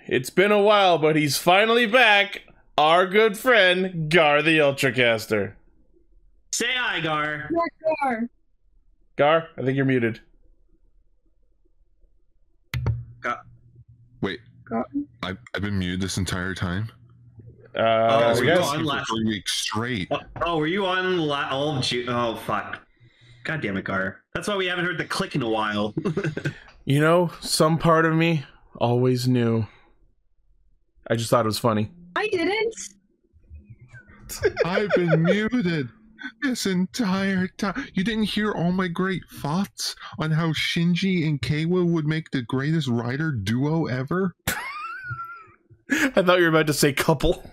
It's been a while, but he's finally back. Our good friend, Gar the Ultracaster. Say hi, Gar. Gar. Gar, I think you're muted. Wait, I've been muted this entire time? Were you on for 3 weeks straight. Oh, were you on all of June? Oh, fuck. God damn it, Gar. That's why we haven't heard the click in a while. You know, some part of me always knew. I just thought it was funny. I didn't. I've been muted this entire time. You didn't hear all my great thoughts on how Shinji and Keiwa would make the greatest rider duo ever? I thought you were about to say couple.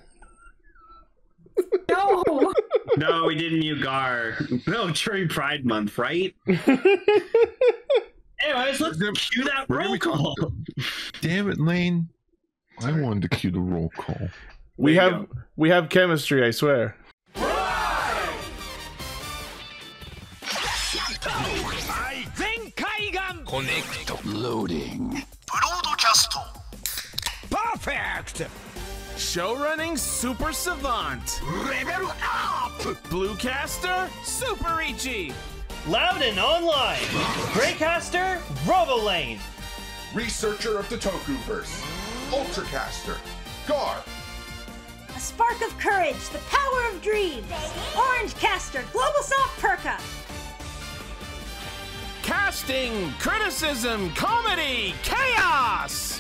No. No, we didn't, you Gar. No, during Pride Month, right? Anyways, let's cue that roll call. Damn it, Lane. I wanted to cue the roll call. We have chemistry, I swear. Connect. Loading. Perfect! Show running super savant. Level up! Bluecaster, super Ichi. Loudon online. Greycaster, Robolane. Researcher of the Tokuverse, Ultracaster, Gar. A spark of courage, the power of dreams. Orange Caster, Global Soft Perka. Casting, criticism, comedy, chaos.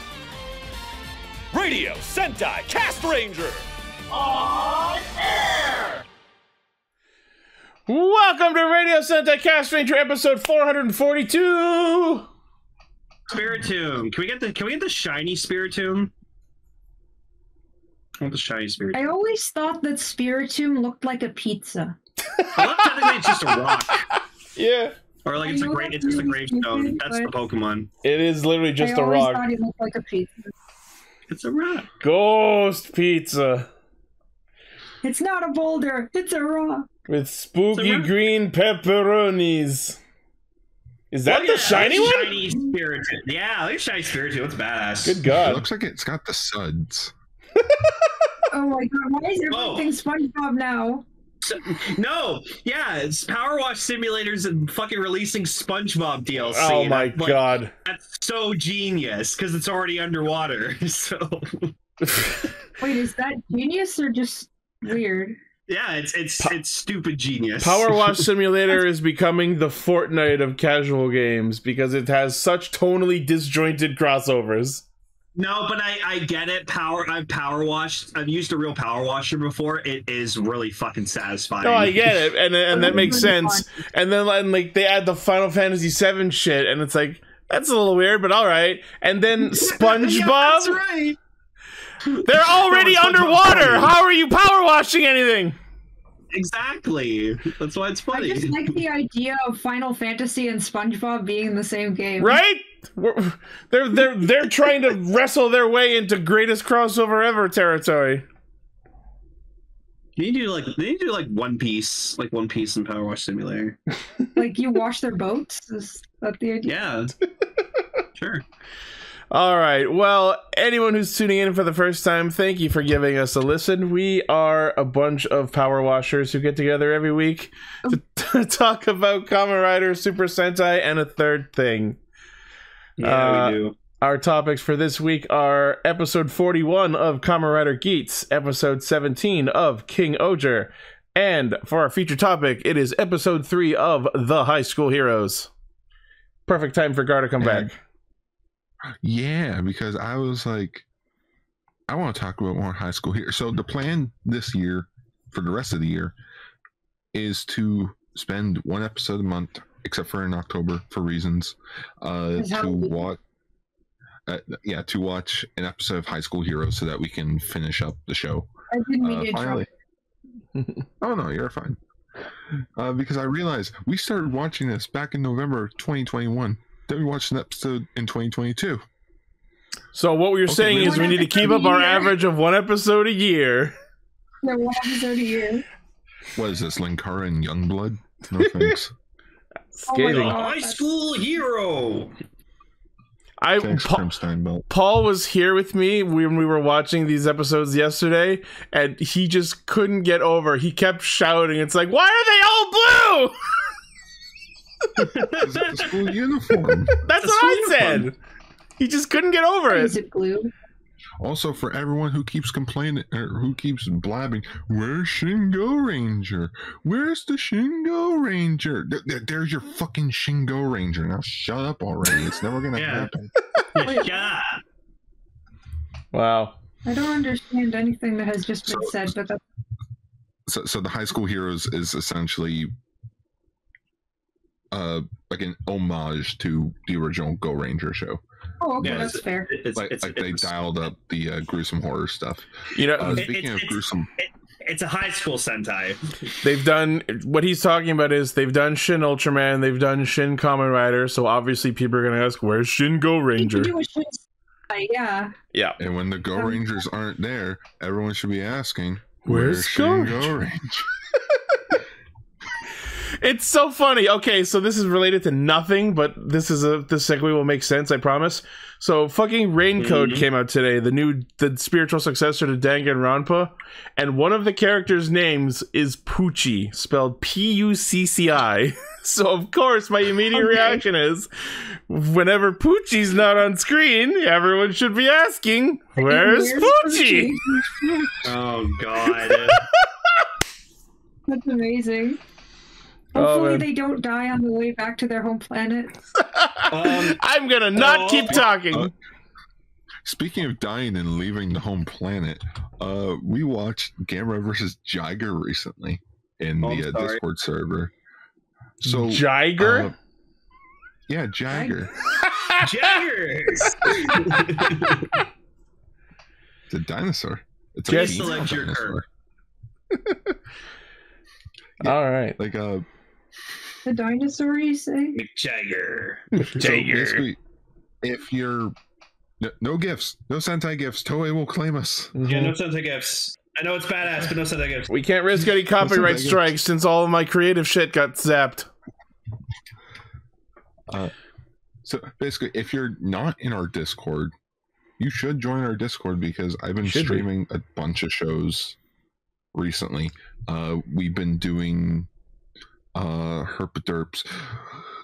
Radio Sentai Castranger. On air! Welcome to Radio Sentai Castranger episode 442. Spiritomb. Can we get the shiny Spiritomb? I want the shiny Spiritomb. I always thought that Spiritomb looked like a pizza. Well, technically it's just a rock. Yeah. Or like it's just a gravestone. That's the Pokemon. It is literally just a rock. I always thought it looked like a pizza. It's a rock. Ghost pizza. It's not a boulder. It's a rock. With spooky green pepperonis. Is that the shiny one? Shiny Spiritomb. Yeah, look at shiny Spiritomb. It's badass. Good God. It looks like it's got the suds. Oh my God! Why is everything SpongeBob now? No, yeah, it's Power Wash Simulators and fucking releasing SpongeBob DLC. Oh my God. That's so genius because it's already underwater. So. Wait, is that genius or just weird? Yeah, it's stupid genius. Power Wash Simulator is becoming the Fortnite of casual games because it has such tonally disjointed crossovers. No, but I get it. I've power washed. I've used a real power washer before. It is really fucking satisfying. No, I get it, and that makes sense. And then like they add the Final Fantasy VII shit, and it's like that's a little weird, but all right. And then SpongeBob. Yeah, that's right. They're already underwater. How are you power washing anything? Exactly. That's why it's funny. I just like the idea of Final Fantasy and SpongeBob being in the same game. Right? They're trying to wrestle their way into greatest crossover ever territory. They need to do like One Piece in Power Wash Simulator. Like you wash their boats? Is that the idea? Yeah. Sure. All right. Well, anyone who's tuning in for the first time, thank you for giving us a listen. We are a bunch of power washers who get together every week to talk about Kamen Rider, Super Sentai, and a third thing. Yeah, we do. Our topics for this week are episode 41 of Kamen Rider Geats, episode 17 of Kingohger, and for our feature topic, it is episode 3 of The High School Heroes. Perfect time for Gar to come back. Yeah, because I was like, I want to talk about more high school here. So the plan this year, for the rest of the year, is to spend one episode a month, except for in October for reasons, to watch an episode of High School Heroes so that we can finish up the show. I didn't mean to finally. Oh no, you're fine. Because I realized we started watching this back in November 2021. Then we watched an episode in 2022. So what we're saying is we need to keep up our average of one episode a year. Yeah, one episode a year. What is this, Linkara and Youngblood? No thanks. Scathing. High School Hero. Paul was here with me when we were watching these episodes yesterday, and he just couldn't get over. He kept shouting, "It's like, why are they all blue?" It's the school uniform. That's what I said. He just couldn't get over it. Is it blue? Also, for everyone who keeps complaining or who keeps blabbing, "Where's Shingo Ranger? Where's the Shingo Ranger?" There's your fucking Shingo Ranger. Now shut up already. It's never gonna happen. Shut up. Wow. I don't understand anything that has just been said, but that's... So the High School Heroes is essentially like an homage to the original Go Ranger show. Oh, okay, that's fair. They dialed up the gruesome horror stuff. You know, speaking of gruesome, it's a high school Sentai. They've done what he's talking about is they've done Shin Ultraman, they've done Shin Kamen Rider. So obviously people are going to ask, "Where's Shin Go Ranger?" Yeah. Yeah. And when the Go Rangers aren't there, everyone should be asking, "Where's Shin Go Go Ranger?" It's so funny. Okay, so this is related to nothing, but this segue will make sense, I promise. So fucking Raincoat came out today, the spiritual successor to Danganronpa, and one of the characters' names is Poochie, spelled Pucci. So of course my immediate reaction is, whenever Poochie's not on screen, everyone should be asking, "Where's Poochie?" Oh god. That's amazing. Hopefully they don't die on the way back to their home planet. I'm gonna not keep talking. Speaking of dying and leaving the home planet, we watched Gamera vs. Jiger recently in the Discord server. So Jiger? Yeah, Jiger. Jagger! It's a dinosaur. It's a female dinosaur. All right. Like the dinosaur, you say? McJagger. So basically, if you're no gifts, no Sentai gifts, Toei will claim us. Yeah, no Sentai gifts. I know it's badass, but no Sentai gifts. We can't risk any copyright strikes since all of my creative shit got zapped. So basically, if you're not in our Discord, you should join our Discord because I've been streaming a bunch of shows recently. We've been doing Herpaderps.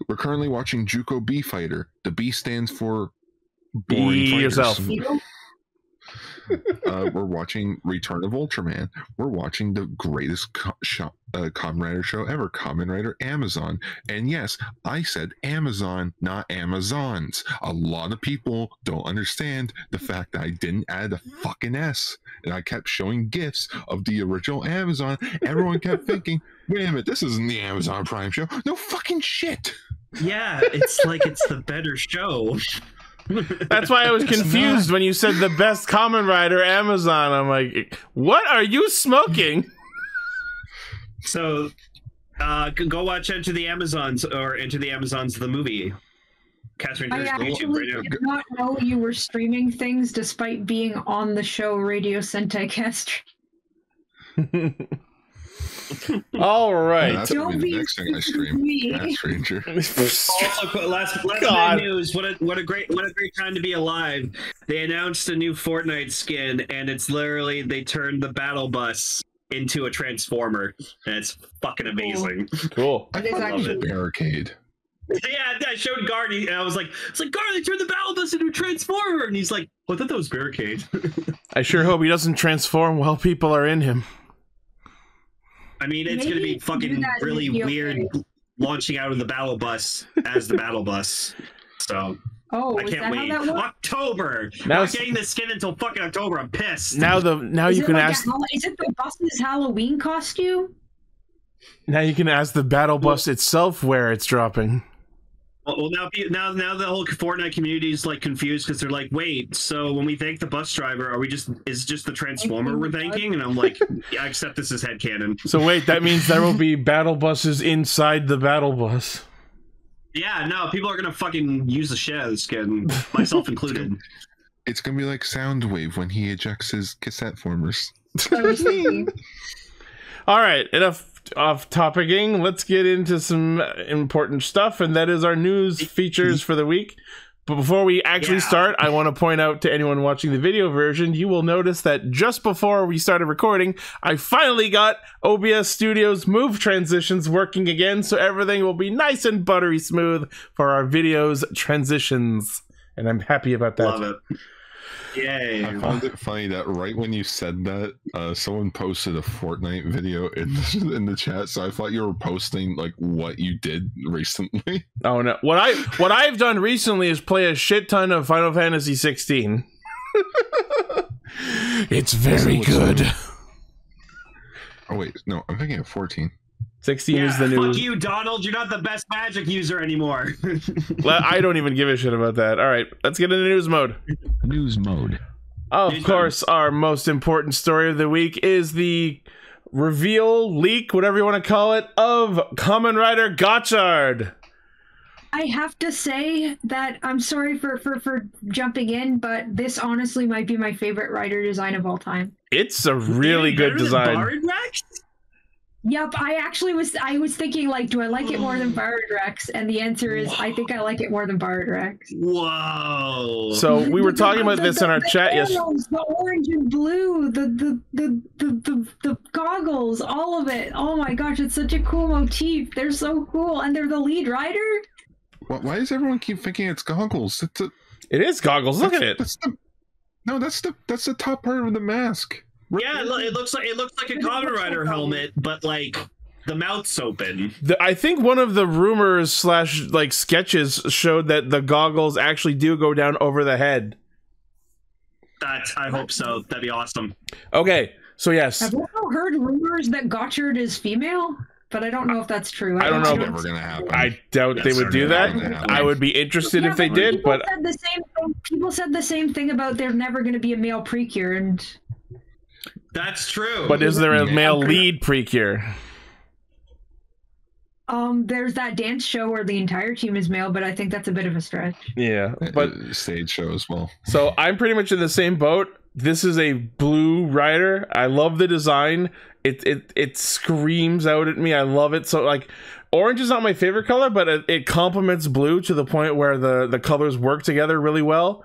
We're currently watching Juko B Fighter. The B stands for boring fighters. Yourself. We're watching Return of Ultraman. We're watching the greatest Kamen Rider show ever, Kamen Rider Amazon. And yes, I said Amazon, not Amazons. A lot of people don't understand the fact that I didn't add a fucking S. And I kept showing GIFs of the original Amazon. Everyone kept thinking, wait a minute, this isn't the Amazon Prime show. No fucking shit. Yeah, it's like it's the better show. That's why I was confused when you said the best Kamen Rider Amazon. I'm like, what are you smoking? So, go watch Into the Amazons or Into the Amazons, the movie. I actually did not know you were streaming things despite being on the show Radio Sentai Castranger. All right. That's gonna be the next thing I stream. Castranger. Also, last bit of news. What a great time to be alive. They announced a new Fortnite skin, and it's literally they turned the battle bus into a transformer, and it's fucking amazing. Cool. I love it. Barricade. Yeah, I showed Gardy, and I was like, "It's like Gardy, they turned the battle bus into a transformer," and he's like, "I thought that was Barricade." I sure hope he doesn't transform while people are in him. I mean, it's going to be fucking really weird launching out of the battle bus as the battle bus. So, I can't wait. October! Now not getting the skin until fucking October. I'm pissed. Now you can ask... Is it the bus's Halloween costume? Now you can ask the battle bus itself where it's dropping. Well, now the whole Fortnite community is like confused because they're like, wait, so when we thank the bus driver, is just the transformer we're thanking? And I'm like, yeah, I accept this as headcanon. So wait, that means there will be battle buses inside the battle bus. Yeah, no, people are gonna fucking use the shit out of the skin, myself included. It's gonna be like Soundwave when he ejects his cassette formers. All right, enough off-topicing. Let's get into some important stuff, and that is our news features for the week. But before we actually start, I want to point out to anyone watching the video version, you will notice that just before we started recording, I finally got OBS Studios move transitions working again, so everything will be nice and buttery smooth for our videos transitions. And I'm happy about that. Love it. Yay. I found it funny that right when you said that, someone posted a Fortnite video in the chat, so I thought you were posting like what you did recently. Oh no. What I've done recently is play a shit ton of Final Fantasy 16. It's very good. Oh wait, no, I'm thinking of 14. 16 is the new. Fuck you, Donald. You're not the best magic user anymore. I don't even give a shit about that. All right, let's get into news mode. News mode. Of course, our most important story of the week is the reveal, leak, whatever you want to call it, of Kamen Rider Gotchard. I have to say that I'm sorry for jumping in, but this honestly might be my favorite rider design of all time. It's a really good design. Yep, I was thinking, like, do I like it more than Borrowed Rex? And the answer is, I think I like it more than Borrowed Rex. Whoa! So we were talking about this in our chat yesterday. The orange and blue, the goggles, all of it. Oh my gosh, it's such a cool motif. They're so cool, and they're the lead rider. Why does everyone keep thinking it's goggles? It is goggles. Look at it. That's the top part of the mask. Yeah, it looks like a Kamen Rider helmet, but like the mouth's open. I think one of the rumors / like sketches showed that the goggles actually do go down over the head. I hope so. That'd be awesome. Okay, so yes. I've also heard rumors that Gotchard is female, but I don't know if that's true. I don't know. Never gonna happen. I doubt they would do that. I would be interested if they did, but people said the same thing about there's never going to be a male Precure, and that's true. But is there a male lead Precure? There's that dance show where the entire team is male, but I think that's a bit of a stretch. Yeah, but stage show as well. So I'm pretty much in the same boat. This is a blue rider. I love the design. It screams out at me. I love it. So like, orange is not my favorite color, but it complements blue to the point where the colors work together really well.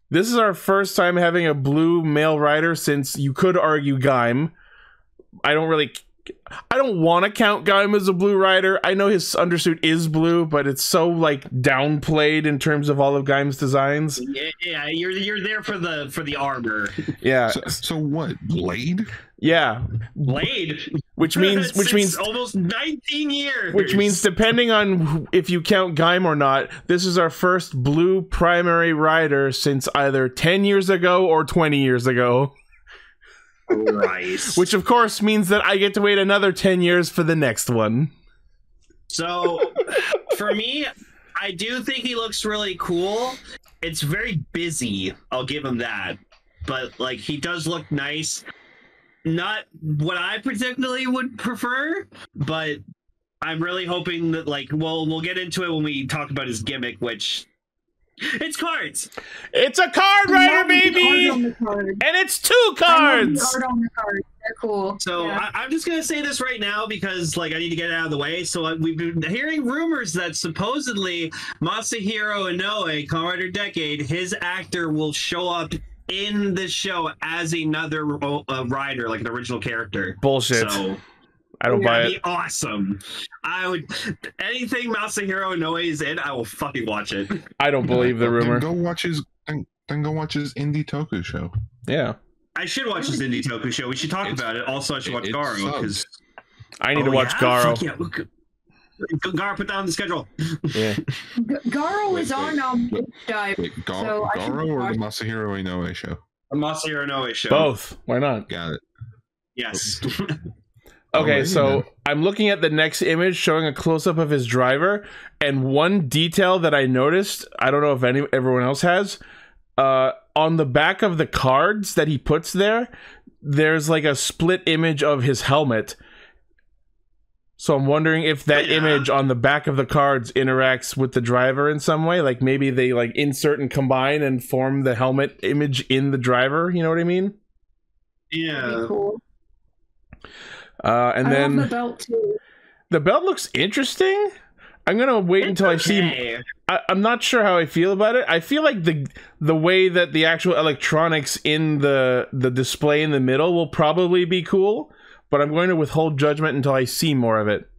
This is our first time having a blue male rider since, you could argue, Gaim. I don't want to count Gaim as a blue rider. I know his undersuit is blue, but it's so like downplayed in terms of all of Gaim's designs. Yeah, you're there for the armor. Yeah. So what? Blade? Yeah. Blade. Which means almost 19 years. Which means, depending on if you count Gaim or not, this is our first blue primary rider since either 10 years ago or 20 years ago. Right. Which of course means that I get to wait another 10 years for the next one. So, for me, I do think he looks really cool. It's very busy, I'll give him that. But, like, he does look nice. Not what I particularly would prefer, but I'm really hoping that, like, we'll get into it when we talk about his gimmick, which... It's cards. It's a card rider, baby, and it's 2 cards. Art on the card. They're cool. So yeah. I'm just gonna say this right now because, like, I need to get it out of the way. So we've been hearing rumors that supposedly Masahiro Inoue, Kamen Rider Decade, his actor will show up in the show as another rider, like an original character. Bullshit. So I don't buy it. That'd be awesome. I would. Anything Masahiro Inoue is in, I will fucking watch it. I don't believe the rumor. Then go watch his indie toku show. Yeah. I should watch this indie toku show. We should talk about it. Also, I should watch Garo because I need to watch Garo. Yeah. Garo, put that on the schedule. Yeah. Garo is on Dive. Wait, Garo or the Masahiro Inoue show? The Masahiro Inoue show. Both. Why not? Got it. Yes. Okay, so I'm looking at the next image showing a close-up of his driver, and one detail that I noticed, I don't know if everyone else has, on the back of the cards that he puts there, there's like a split image of his helmet. So I'm wondering if that image on the back of the cards interacts with the driver in some way, like maybe they like insert and combine and form the helmet image in the driver, you know what I mean? Yeah. Cool. And then love the belt too. The belt looks interesting. I'm gonna wait until I see. I'm not sure how I feel about it. I feel like the way that the actual electronics in the display in the middle will probably be cool, but I'm going to withhold judgment until I see more of it.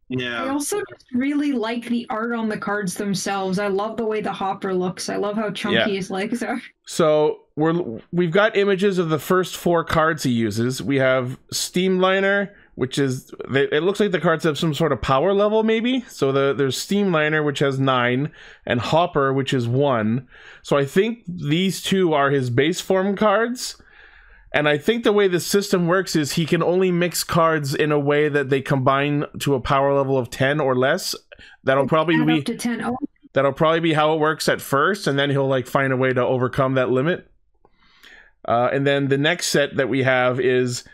Yeah. I also just really like the art on the cards themselves. I love the way the Hopper looks. I love how chunky his legs are. So we've got images of the first 4 cards he uses. We have Steamliner, which is, it looks like the cards have some sort of power level maybe. So there's Steamliner, which has 9, and Hopper, which is 1. So I think these 2 are his base form cards. And I think the way the system works is he can only mix cards in a way that they combine to a power level of 10 or less. That'll probably be up to 10. Oh. That'll probably be how it works at first, and then he'll like find a way to overcome that limit. And then the next set that we have is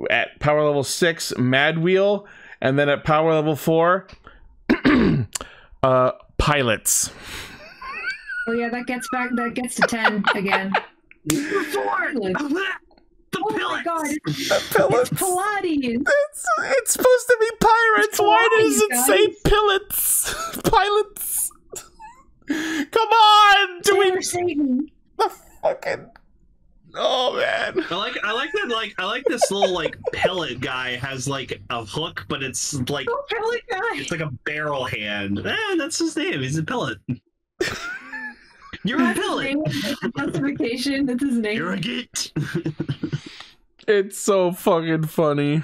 at power level 6, Mad Wheel, and then at power level 4, Pilots. Oh yeah, that gets to 10 again. Oh my god, it's Pilates! It's supposed to be pirates! Why does it say pillets? Pilots! Come on! The fucking... Oh man. I like this little like pellet guy has like a hook, but it's like pellet guy. It's like a barrel hand. That's his name. He's a pellet. You're a pellet. Classification. That's his name. You're a Geat. It's so fucking funny.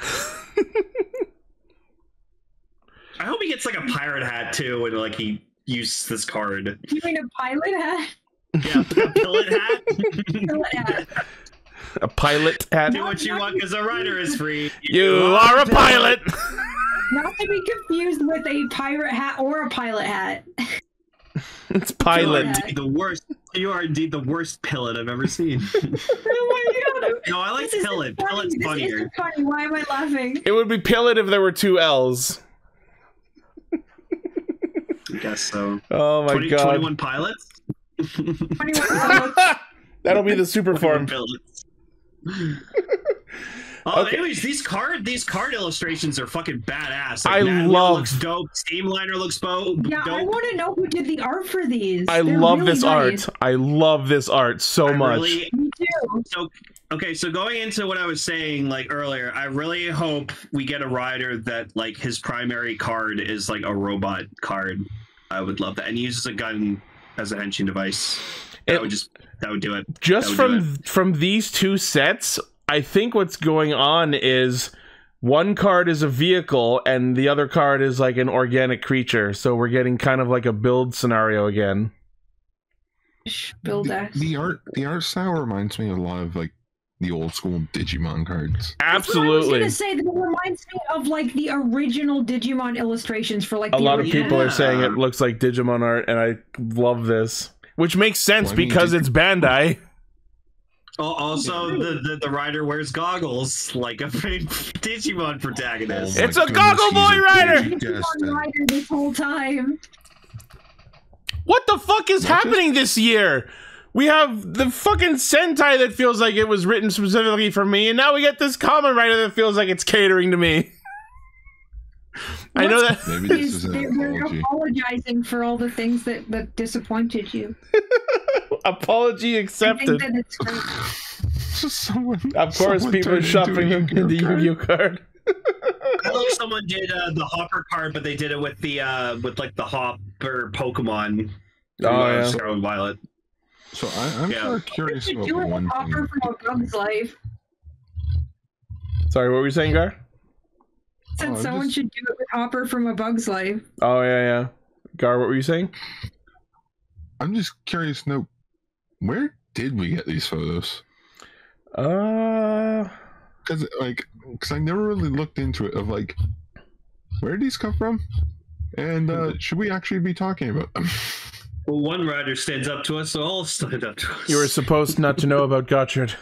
I hope he gets like a pirate hat too, when like he uses this card. You mean a pilot hat? Yeah, a pilot hat. Pilot hat. A pilot hat. Do what you want because a rider is free. You are a pilot. Not to be confused with a pirate hat or a pilot hat. It's pilot. You are indeed the worst pilot I've ever seen. Oh my god. No, I like pillet. Pillet's funnier. This isn't funny. Why am I laughing? It would be pilot if there were 2 L's. I guess so. Oh my god. 21 pilots? 21 pilots. That'll be the super form. Okay. Anyways, these card illustrations are fucking badass. Like, I love. Looks dope. Steamliner looks dope. Yeah, I want to know who did the art for these. I love really this art. I love this art so much. Me too. So going into what I was saying like earlier, I really hope we get a rider that like his primary card is like a robot card. I would love that, and he uses a gun as a henshin device. That would do it. Just from these 2 sets, I think what's going on is one card is a vehicle and the other card is like an organic creature. So we're getting kind of like a build scenario again. Build the art style reminds me a lot of like the old school Digimon cards. Absolutely. I was gonna say that it reminds me of like the original Digimon illustrations for like a lot of people are saying it looks like Digimon art, and I love this, which makes sense because it's Bandai. Also, the rider wears goggles like a Digimon protagonist. It's a goggle boy rider! Digimon rider this whole time. What the fuck is happening this year? We have the fucking Sentai that feels like it was written specifically for me, and now we get this Kamen Rider that feels like it's catering to me. I know that maybe this is an apology. Apologizing for all the things that disappointed you. Apology accepted. I think that it's of course, people are shopping him in the Yu-Gi-Oh card. I love someone did the Hopper card, but they did it with the with like the Hopper Pokemon. Oh yeah, Scarlet and Violet. So I'm sort of curious about one Hopper from A Bug's Life. Sorry, what were you saying, Gar? Said someone should do it with Hopper from A Bug's Life. Oh yeah. Gar, what were you saying? I'm just curious to know, where did we get these photos? Because I never really looked into it. Of like, where did these come from? And should we actually be talking about them? Well, one rider stands up to us, so I'll stand up to us. You were supposed not to know about Gotchard.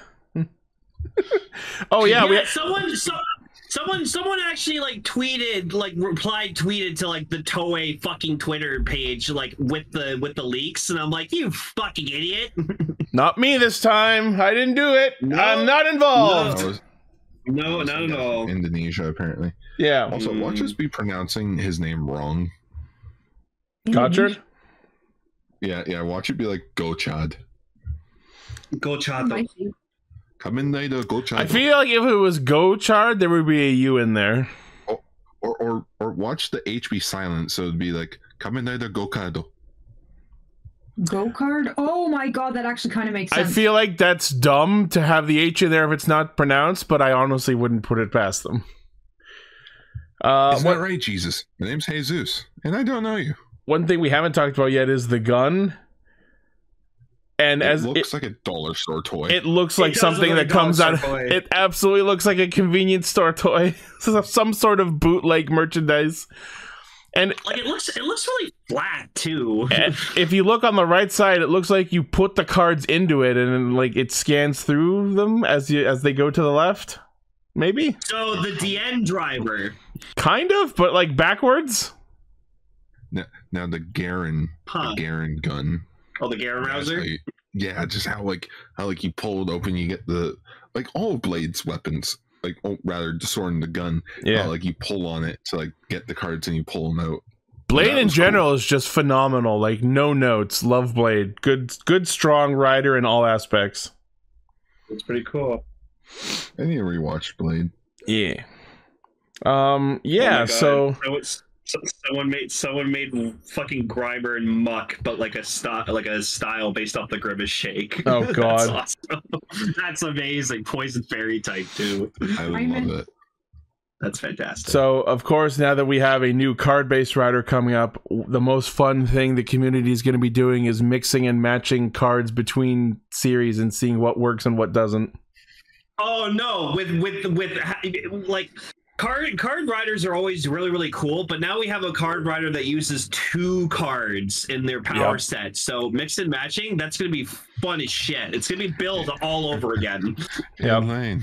Oh yeah, someone actually like tweeted, like tweeted to like the Toei fucking Twitter page, like with the leaks, and I'm like, you fucking idiot. Not me this time. I didn't do it. No, I'm not involved. No, not at all. Indonesia, apparently. Yeah. Also, watch us be pronouncing his name wrong Gotchard? Yeah. Watch it be like Gotchard. Gotchard. Kamen Rider Gotchard. I feel like if it was Gotchard, there would be a U in there. Or watch the H be silent, so it'd be like Kamen Rider Gokado. Go-card? Oh my god, that actually kind of makes sense. I feel like that's dumb to have the H in there if it's not pronounced, but I honestly wouldn't put it past them. Isn't that right, Jesus? My name's Jesus, and I don't know you. One thing we haven't talked about yet is the gun. And it looks like a dollar store toy. It looks like something that comes out. It absolutely looks like a convenience store toy. Some sort of bootleg merchandise. And like it looks really flat too. If you look on the right side, it looks like you put the cards into it and then, like, it scans through them as they go to the left. Maybe. So the DN driver. Kind of, but like backwards. Now the Garen gun. Oh, the Garen Rouser? Yeah, just how you pull it open, you get the, like, all Blade's weapons, like, rather the sword and the gun. Yeah, like you pull on it to like get the cards and you pull them out. Blade in general is just phenomenal. Like, no notes. Love Blade. Good strong rider in all aspects. It's pretty cool. I need to rewatch Blade. Yeah. Yeah. So someone made fucking Grimer and Muck, but like a style based off the Grimace Shake. Oh god, that's awesome. That's amazing. Poison Fairy type too. I love it. That's fantastic. So of course, now that we have a new card-based rider coming up, the most fun thing the community is going to be doing is mixing and matching cards between series and seeing what works and what doesn't. Oh no, with like. Card riders are always really, really cool, but now we have a card rider that uses 2 cards in their power set. So mix and matching, that's going to be fun as shit. It's going to be built all over again. Yeah, Lane.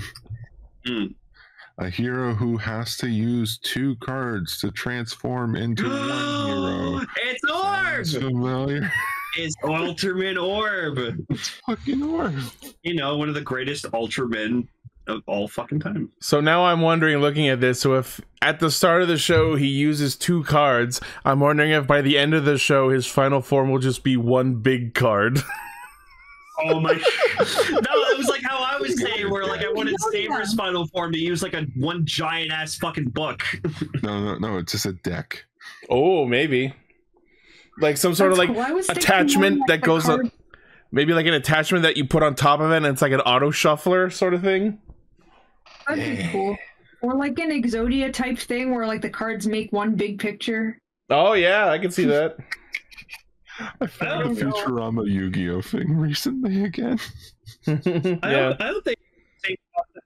A hero who has to use 2 cards to transform into one hero. It's Orb! Sounds familiar. It's Ultraman Orb. It's fucking Orb. You know, one of the greatest Ultramen of all fucking time. So now I'm wondering, looking at this, so if at the start of the show he uses 2 cards, I'm wondering if by the end of the show his final form will just be 1 big card. Oh my! No, it was like how I was saying, where like I wanted Saber's final form to use like one giant ass fucking book. No, it's just a deck. Oh, maybe like some sort of like attachment that goes on. Maybe like an attachment that you put on top of it, and it's like an auto shuffler sort of thing. That'd be cool. Or like an Exodia type thing where like the cards make one big picture. Oh yeah, I can see that. I found a Futurama Yu-Gi-Oh thing recently again. I don't think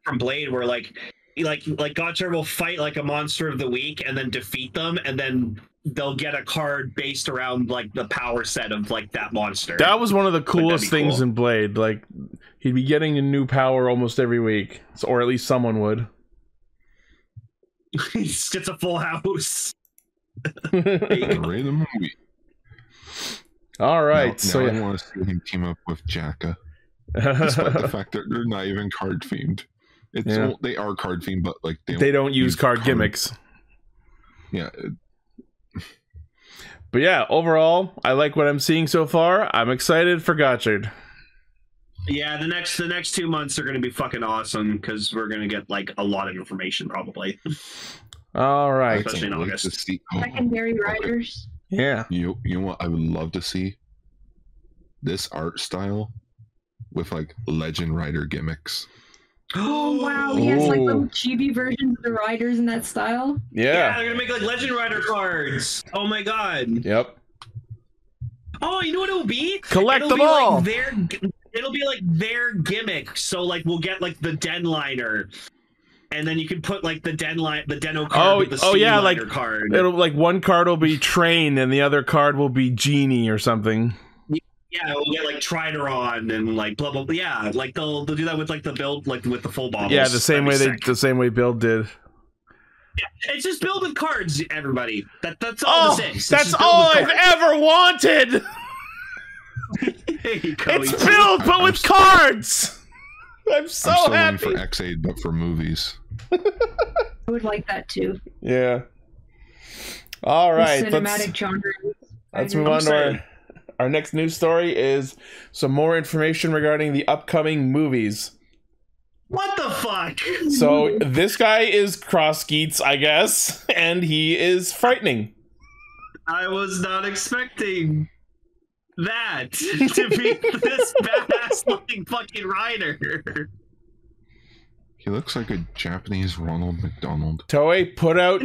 from Blade where like Gotchard will fight like a monster of the week and then defeat them, and then they'll get a card based around like the power set of like that monster. That was one of the coolest things in Blade. Like, he'd be getting a new power almost every week, or at least someone would. He gets a full house. All right, now so I want to see him team up with Jacka, despite the fact that they're not even card themed. They are card themed, but like they don't use card gimmicks. Yeah. But yeah, overall, I like what I'm seeing so far. I'm excited for Gotchard. Yeah, the next 2 months are going to be fucking awesome because we're going to get like a lot of information probably. All right, especially in August. Secondary riders. Yeah. You know what I would love to see? This art style with like Legend Rider gimmicks. Oh wow, yes, like little chibi versions of the riders in that style. Yeah, they're gonna make like Legend Rider cards. Oh my god. Yep. Oh, you know what it'll be? Collect them all. Like it'll be like their gimmick. So like we'll get like the Den Liner, and then you can put like the Deno card with the Steam Liner card. It'll like one card will be Train and the other card will be Genie or something. Yeah, we'll get like Trideron and like blah blah blah. Yeah, like they'll do that with like the build, like with the full bottles. Yeah, the same way Build did. Yeah, it's just build with cards, everybody. That's all this is. That's all I've ever wanted. It's Build, but with cards. I'm so happy. For X8, but for movies. I would like that too. Yeah. All right. Cinematic genre. Let's move on to our next news story is some more information regarding the upcoming movies. What the fuck? So this guy is cross Geats, I guess, and he is frightening. I was not expecting that to be this badass looking fucking rider. He looks like a Japanese Ronald McDonald. Toei, put out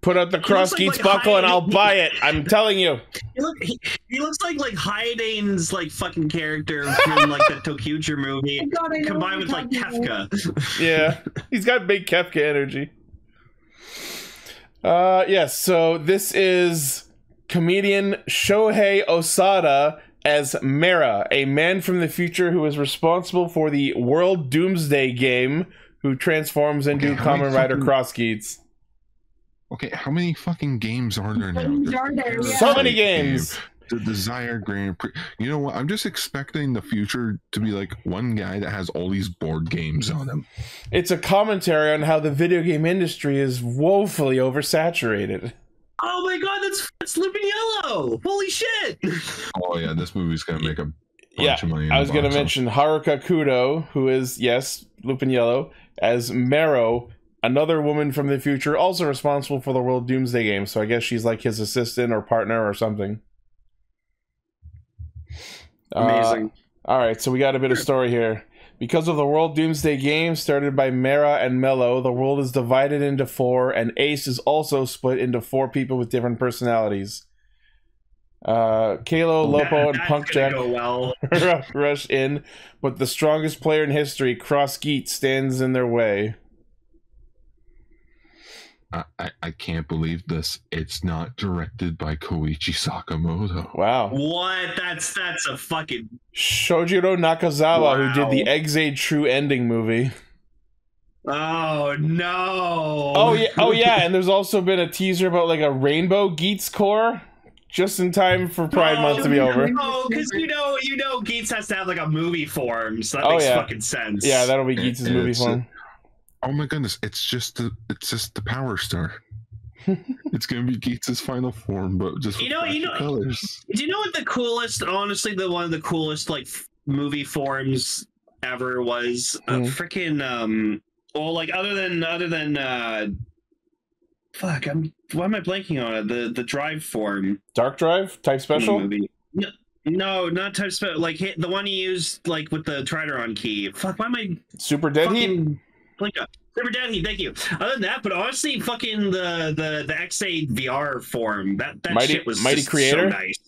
put out the cross Geats buckle and I'll buy it. I'm telling you. He looks like Haidane's like fucking character from like the Tokusatsu movie combined with like Kefka. Yeah, he's got big Kefka energy. Yes, so this is comedian Shohei Osada as Mera, a man from the future who is responsible for the World Doomsday game, who transforms into Kamen Rider Cross Geats. Okay, how many fucking games are there now? So many games. The Desire Grand Prix. You know what? I'm just expecting the future to be like one guy that has all these board games on him. It's a commentary on how the video game industry is woefully oversaturated. Oh my god, that's Lupin Yellow! Holy shit! Oh yeah, this movie's gonna make a bunch of money. I was gonna mention Haruka Kudo, who is, yes, Lupin Yellow, as Mero, another woman from the future, also responsible for the World Doomsday game. So I guess she's like his assistant or partner or something. Amazing. Alright, so we got a bit of story here. Because of the World Doomsday game started by Mera and Mello, the world is divided into 4, and Ace is also split into 4 people with different personalities. Kalo, Lopo, and Punkjack rush in, but the strongest player in history, Cross Geats, stands in their way. I can't believe this. It's not directed by Koichi Sakamoto. Wow. What? That's a fucking... Shojiro Nakazawa, who did the Ex-Aid True Ending movie. Oh, no. Oh, yeah, and there's also been a teaser about, like, a Rainbow Geats core, just in time for Pride Month to be over. Oh, because you know Geats has to have, like, a movie form, so that makes fucking sense. Yeah, that'll be Geats' movie form. Oh my goodness! It's just the Power Star. It's gonna be Geats' final form, but just colors. Do you know what the coolest? Honestly, one of the coolest like movie forms ever was freaking well, like other than fuck. Why am I blanking on it? The drive form. Dark Drive type special. No, not type special. Like the one you used like with the Trideron key. Fuck. Why am I Super Dead Heat? Super Dead Heat, thank you. Other than that, but honestly, fucking the X8 VR form, that shit was Mighty Creator? So nice.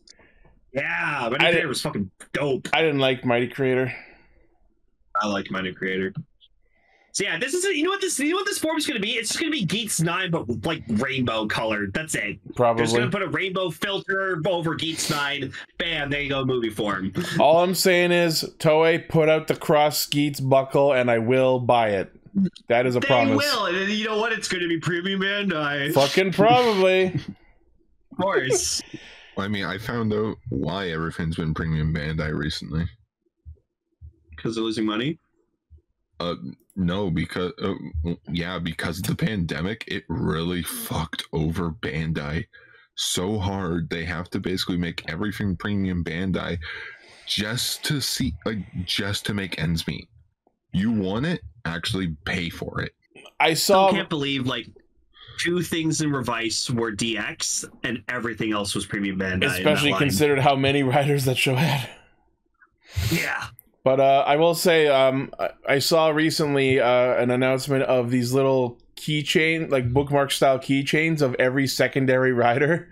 Yeah, Mighty Creator was fucking dope. I didn't like Mighty Creator. I liked Mighty Creator. So yeah, this is you know what this form is gonna be? It's just gonna be Geats 9, but like rainbow colored. That's it. Probably. They're just gonna put a rainbow filter over Geats 9. Bam, there you go, movie form. All I'm saying is, Toei, put out the Cross Geats buckle, and I will buy it. That is a promise. They will, and then you know what? It's going to be Premium Bandai. Fucking probably. Of course. Well, I mean, I found out why everything's been Premium Bandai recently. Because they're losing money? No, because because of the pandemic, it really fucked over Bandai so hard. They have to basically make everything Premium Bandai just to make ends meet. You want it? Actually pay for it. I can't believe like 2 things in Revice were DX and everything else was Premium Bandai. Especially considered how many riders that show had. Yeah. But I will say, I saw recently an announcement of these little keychain, like bookmark style keychains of every secondary rider,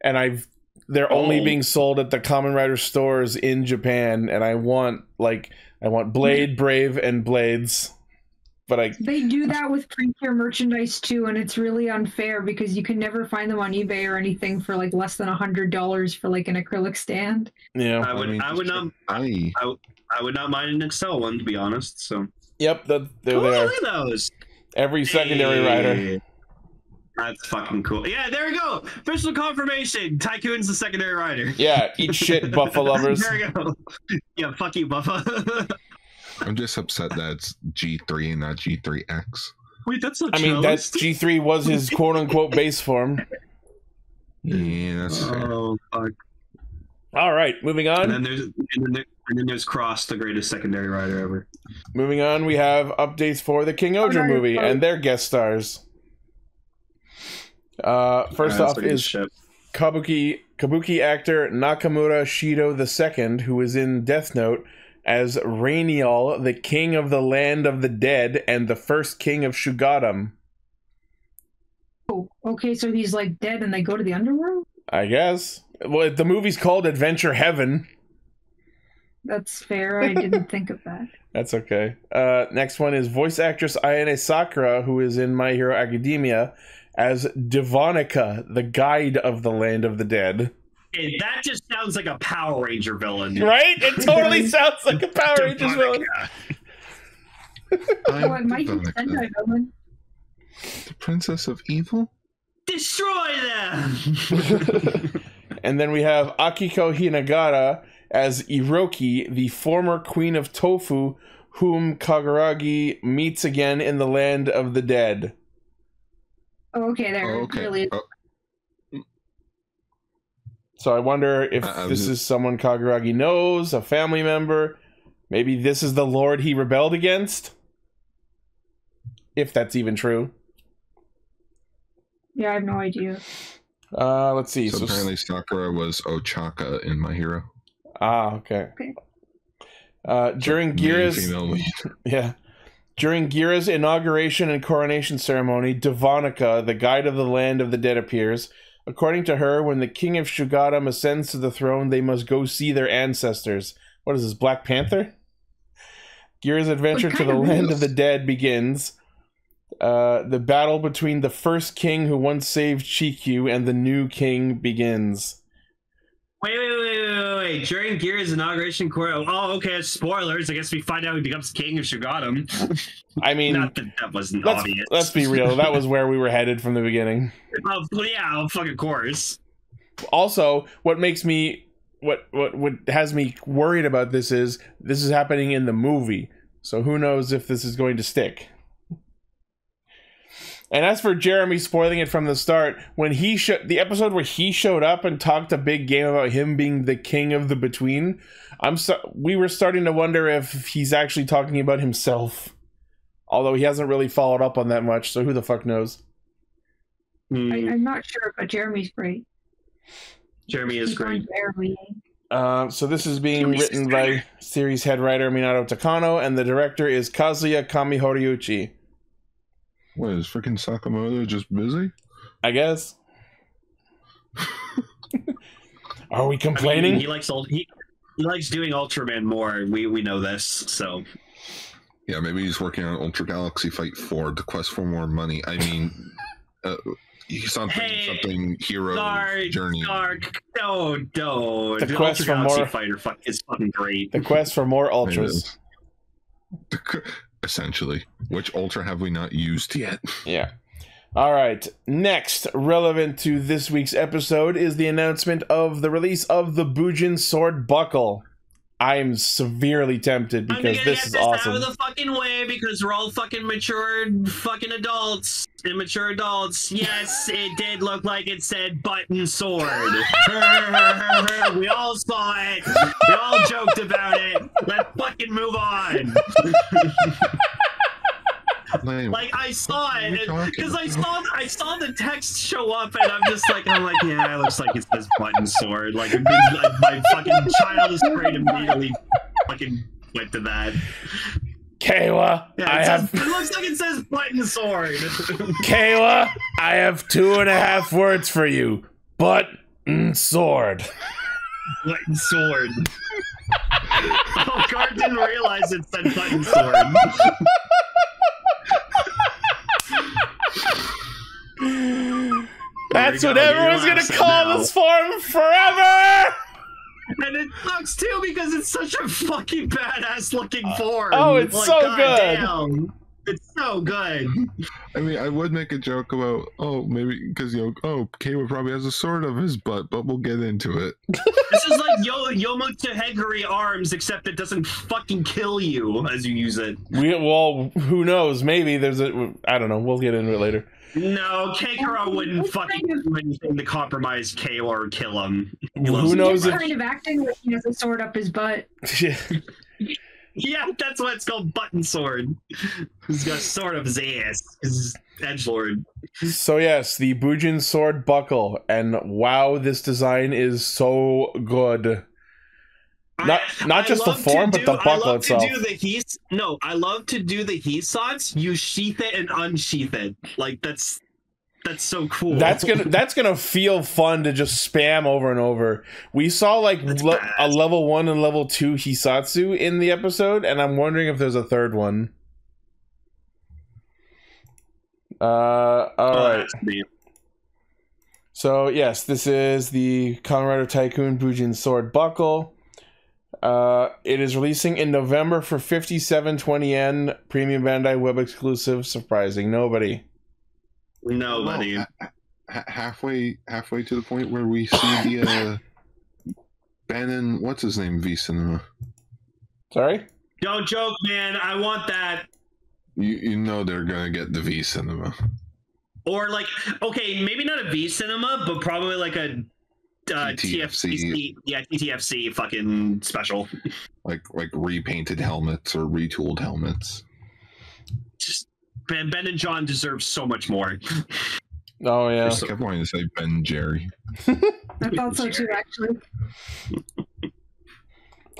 and they're only being sold at the Kamen Rider stores in Japan, and I want Blade, Brave, and Blades. But they do that with pre-care merchandise too, and it's really unfair because you can never find them on eBay or anything for like less than $100 for like an acrylic stand. Yeah, I would not mind an Excel one, to be honest. So yep, there they are. Look at those. Every secondary rider. That's fucking cool. Yeah, there we go. Official confirmation. Tycoon's the secondary rider. Yeah, eat shit, Buffa lovers. There we go. Yeah, fuck you, Buffa. I'm just upset that it's G3 and not G3X. Wait, that's not I mean, that G3 was his quote-unquote base form. Yeah, that's fair. Oh, fuck. All right, moving on. And then there's Cross, the greatest secondary rider ever. Moving on, we have updates for the Kingohger movie and their guest stars. First off is Kabuki actor Nakamura Shido II, who is in Death Note as Rainiel, the king of the land of the dead and the first king of Shugadam. Oh, okay, so he's like dead and they go to the underworld? I guess. Well, the movie's called Adventure Heaven. That's fair. I didn't think of that. That's okay. Next one is voice actress Ayane Sakura, who is in My Hero Academia, as Devonica, the guide of the land of the dead. Hey, that just sounds like a Power Ranger villain. Right? It totally sounds like a Power Rangers villain. What might be Sentai villain? The Princess of Evil? Destroy them! And then we have Akiko Hinagata as Iroki, the former queen of Tofu, whom Kaguragi meets again in the land of the dead. Oh, okay, there. Okay. Really. So I wonder if this is someone Kaguragi knows, a family member. Maybe this is the lord he rebelled against? If that's even true. Yeah, I have no idea. Let's see. So apparently Sakura was Ochaka in My Hero. Ah, okay. During During Gira's inauguration and coronation ceremony, Devonica, the guide of the land of the dead, appears. According to her, when the king of Shugadam ascends to the throne, they must go see their ancestors. What is this, Black Panther? Gira's adventure to the land of the dead begins. The battle between the first king who once saved Chikyu and the new king begins. Wait. During Gira's inauguration, oh, okay, spoilers. I guess we find out he becomes king of Shugadam. I mean, not that wasn't obvious. Let's be real. That was where we were headed from the beginning. Well, yeah, fucking course. Also, what makes me, what has me worried about this is happening in the movie. So who knows if this is going to stick. And as for Jeremy spoiling it from the start, when the episode where he showed up and talked a big game about him being the king of the between, we were starting to wonder if he's actually talking about himself. Although he hasn't really followed up on that much, so who the fuck knows? I'm not sure, but Jeremy's great. Jeremy is great. So this is being written by series head writer Minato Takano, and the director is Kazuya Kamihoriuchi. What, is freaking Sakamoto just busy? I guess. Are we complaining? I mean, he likes doing Ultraman more. We know this, so. Yeah, maybe he's working on Ultra Galaxy Fight 4, the quest for more money. I mean, something hero journey. Don't. The quest for more Fighter is fucking great. The quest for more ultras. Essentially, which ultra have we not used yet? Yeah. All right. Next, relevant to this week's episode, is the announcement of the release of the Bujin Sword buckle. I'm severely tempted because this is awesome. Out of the fucking way because we're all fucking mature fucking adults. Immature adults. Yes, it did look like it said button sword. We all saw it. We all joked about it. Let's fucking move on. Like I saw it because I saw the text show up and I'm like, yeah, it looks like it says button sword. Like my fucking childish brain immediately fucking went to that. Keiwa, yeah, it looks like it says button sword. Keiwa, I have 2.5 words for you. Button sword. Button sword. Oh, Guard didn't realize it said button sword. That's what everyone's gonna call this form forever! And it sucks too because it's such a fucking badass looking form. Oh, it's like, so good. Damn. It's so good. I mean, I would make a joke about, maybe because Keiwa probably has a sword of his butt, but we'll get into it. This is like Yomo Teheguri arms, except it doesn't fucking kill you as you use it. Well, who knows? Maybe there's I don't know. We'll get into it later. No, Keikara wouldn't fucking do anything to compromise Keiwa or kill him. Who knows He's if... kind of acting like he has a sword up his butt. Yeah, that's why it's called Buttonsword. He's got a sword up his ass. His edgelord. So yes, the Bujin Sword buckle, and wow, this design is so good. Not just the form, but the buckle itself. I love to do the Hisats. You sheath it and unsheath it. Like that's so cool. That's gonna feel fun to just spam over and over. We saw like a level 1 and level 2 Hisatsu in the episode, and I'm wondering if there's a third one. All right. So yes, this is the Kamen Rider Tycoon Bujin Sword buckle. It is releasing in November for 5720 yen, premium Bandai web exclusive, surprising nobody. Nobody. Halfway to the point where we see the Bannon, what's his name, V Cinema. Sorry? Don't joke, man. I want that. You know they're gonna get the V Cinema. Or like, okay, maybe not a V Cinema, but probably like a TFC, yeah, TTFC fucking special. Like repainted helmets or retooled helmets. Just Ben and John deserve so much more. Oh yeah. I kept wanting to say Ben and Jerry. I thought so too, actually.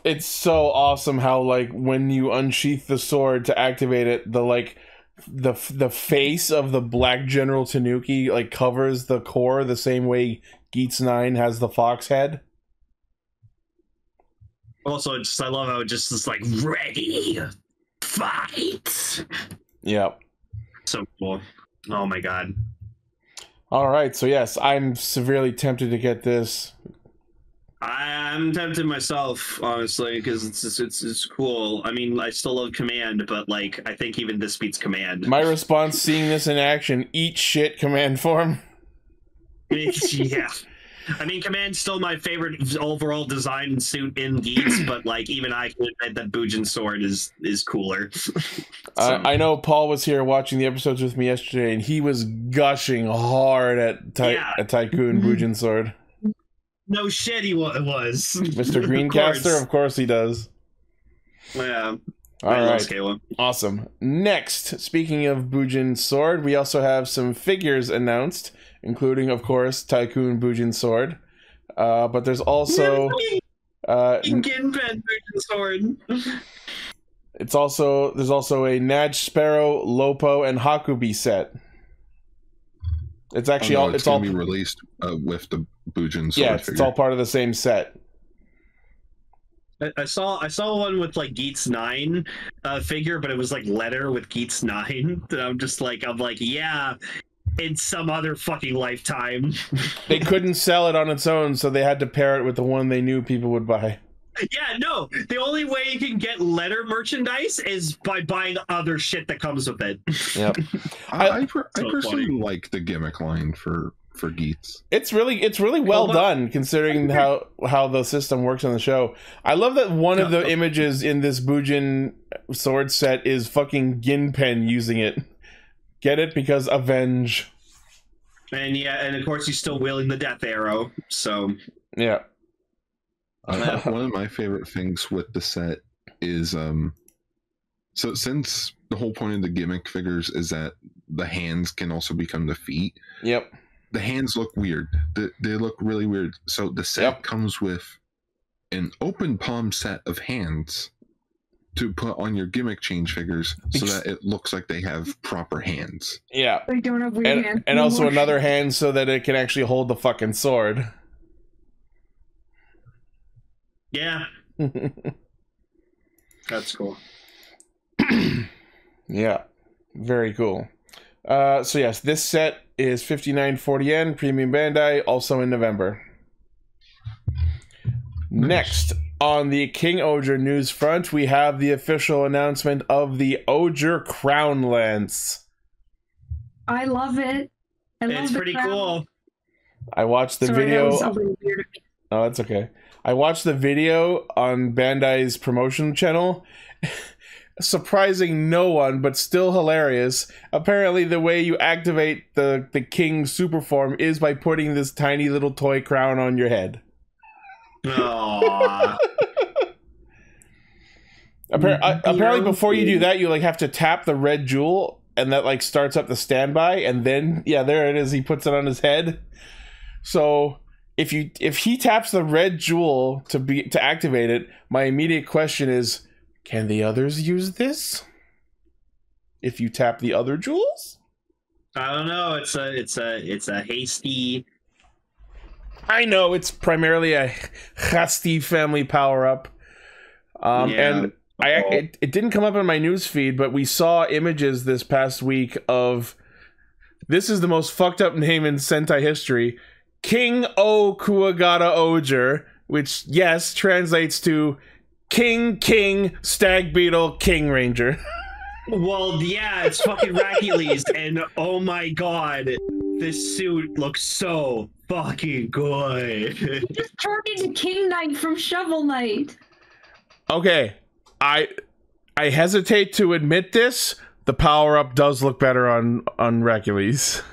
It's so awesome how like when you unsheath the sword to activate it, the face of the Black General Tanuki like covers the core the same way Geats 9 has the fox head. Also, I love how it just is like ready, fight. Yep. So cool. Oh my god. All right, so yes, I'm severely tempted to get this. I'm tempted myself, honestly, because it's cool. I mean, I still love Command, but like I think even this beats Command. My response seeing this in action: eat shit, Command form. Yeah. I mean, Command's still my favorite overall design and suit in Geats, but like even I can admit that Bujin Sword is cooler. I know Paul was here watching the episodes with me yesterday, and he was gushing hard at Tycoon Bujin Sword. No shit, he was. Mr. Greencaster, of course he does. Yeah. All right. Awesome. Next, speaking of Bujin Sword, we also have some figures announced, including, of course, Tycoon Bujin Sword. But there's also Ginpen Bujin Sword. There's also a Naj Sparrow, Lopo, and Hakubi set. It's actually it's going to be released with the Bujin Sword. Yeah, it's all part of the same set. I saw one with like Geats 9 figure, but it was like letter with Geats 9. And I'm like, yeah, in some other fucking lifetime. They couldn't sell it on its own, so they had to pair it with the one they knew people would buy. Yeah, no. The only way you can get letter merchandise is by buying other shit that comes with it. Yep. I personally like the gimmick line for Geats. It's really well done considering how the system works on the show. I love that one of the images in this Bujin Sword set is fucking Ginpen using it. Get it? Because avenge. And yeah, and of course he's still wielding the death arrow. So yeah. One of my favorite things with the set is so since the whole point of the gimmick figures is that the hands can also become the feet. Yep. The hands look weird. They look really weird. So the set comes with an open palm set of hands to put on your gimmick change figures so that it looks like they have proper hands. Yeah. They don't have weird hands. And also another hand so that it can actually hold the fucking sword. Yeah. That's cool. Yeah. Very cool. So yes, this set is 59.40 yen, premium Bandai, also in November. Next, on the Kingohger news front, we have the official announcement of the Ohsama Crown Lance. I love it. It's pretty cool. I watched the video. Oh, that's okay. I watched the video on Bandai's promotion channel, surprising no one, but still hilarious. Apparently, the way you activate the king super form is by putting this tiny little toy crown on your head. Aww. Apparently, before you do that, you like have to tap the red jewel, and that like starts up the standby, and then there it is. He puts it on his head. So if he taps the red jewel to activate it, my immediate question is, can the others use this? If you tap the other jewels? I don't know. It's a hasty. I know it's primarily a hasty family power up. And it didn't come up in my news feed, but we saw images this past week of, this is the most fucked up name in Sentai history, King O Kuwagata Oger, which yes translates to King, Stag Beetle, King Ranger. Well, yeah, it's fucking Racles, and oh my god, this suit looks so fucking good. Just turned into King Knight from Shovel Knight. Okay, I hesitate to admit this. The power up does look better on Racles.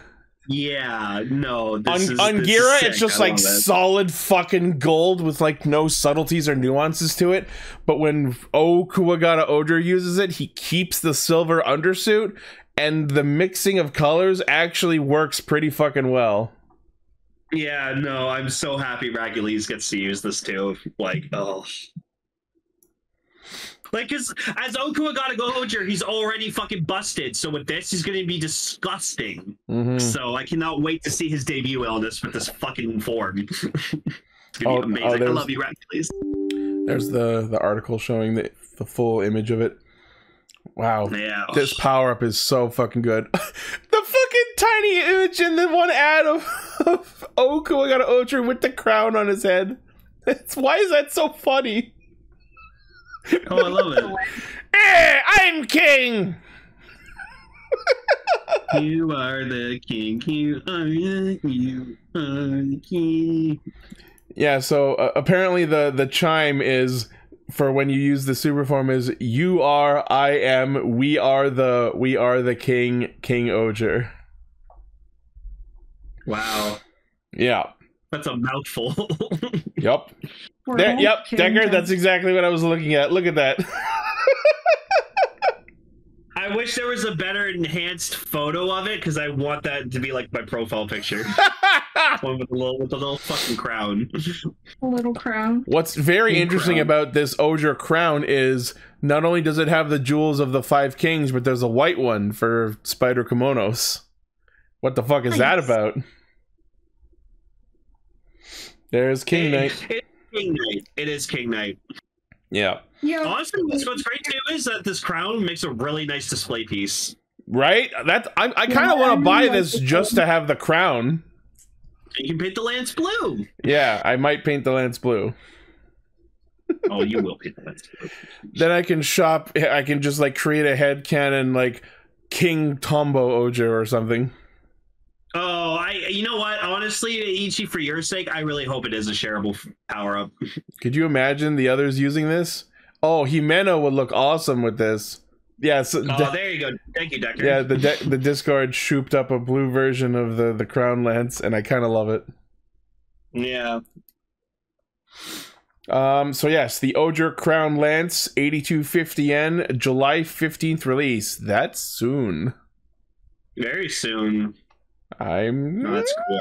Yeah, no. On Gira, it's just like solid fucking gold with like no subtleties or nuances to it. But when O Kuwagata Oger uses it, he keeps the silver undersuit, and the mixing of colors actually works pretty fucking well. Yeah, no, I'm so happy Racles gets to use this too. Like, oh. Like, cause as O Kuwagata Gotchard, he's already fucking busted. So with this, he's gonna be disgusting. So I cannot wait to see his debut on this with this fucking form. It's gonna be amazing. I love you, Racles. There's the article showing the full image of it. Wow. Yeah. This power up is so fucking good. The fucking tiny image in the one ad of O Kuwagata Gotchard with the crown on his head. Why is that so funny? Oh, I love it. Hey, I'm king! You are the king. You are the king. Yeah, so apparently the chime is, for when you use the super form, is you are, I am, we are the King Oger. Wow. Yeah. That's a mouthful. Yep. Decker, that's exactly what I was looking at. Look at that. I wish there was a better enhanced photo of it, because I want that to be like my profile picture. One with the little fucking crown. A little crown. What's very interesting about this Oger crown is not only does it have the jewels of the 5 kings, but there's a white one for spider kimonos. What the fuck is that about? There's King Knight. It is King Knight. Yeah. Honestly, what's great too is that this crown makes a really nice display piece. Right? I kind of want to buy this just to have the crown. You can paint the lance blue. Yeah, I might paint the lance blue. Oh, you will paint the lance blue. Then I can shop. I can just like create a headcanon like King Tombo Oger or something. Oh, you know what? Honestly, Ichi, for your sake, I really hope it is a shareable power-up. Could you imagine the others using this? Oh, Himeno would look awesome with this. Yeah. So there you go. Thank you, Decker. Yeah, the Discord shooped up a blue version of the crown lance, and I kind of love it. Yeah. So yes, the Oger crown lance, 8250 yen, July 15th release. That's soon. Very soon. That's cool.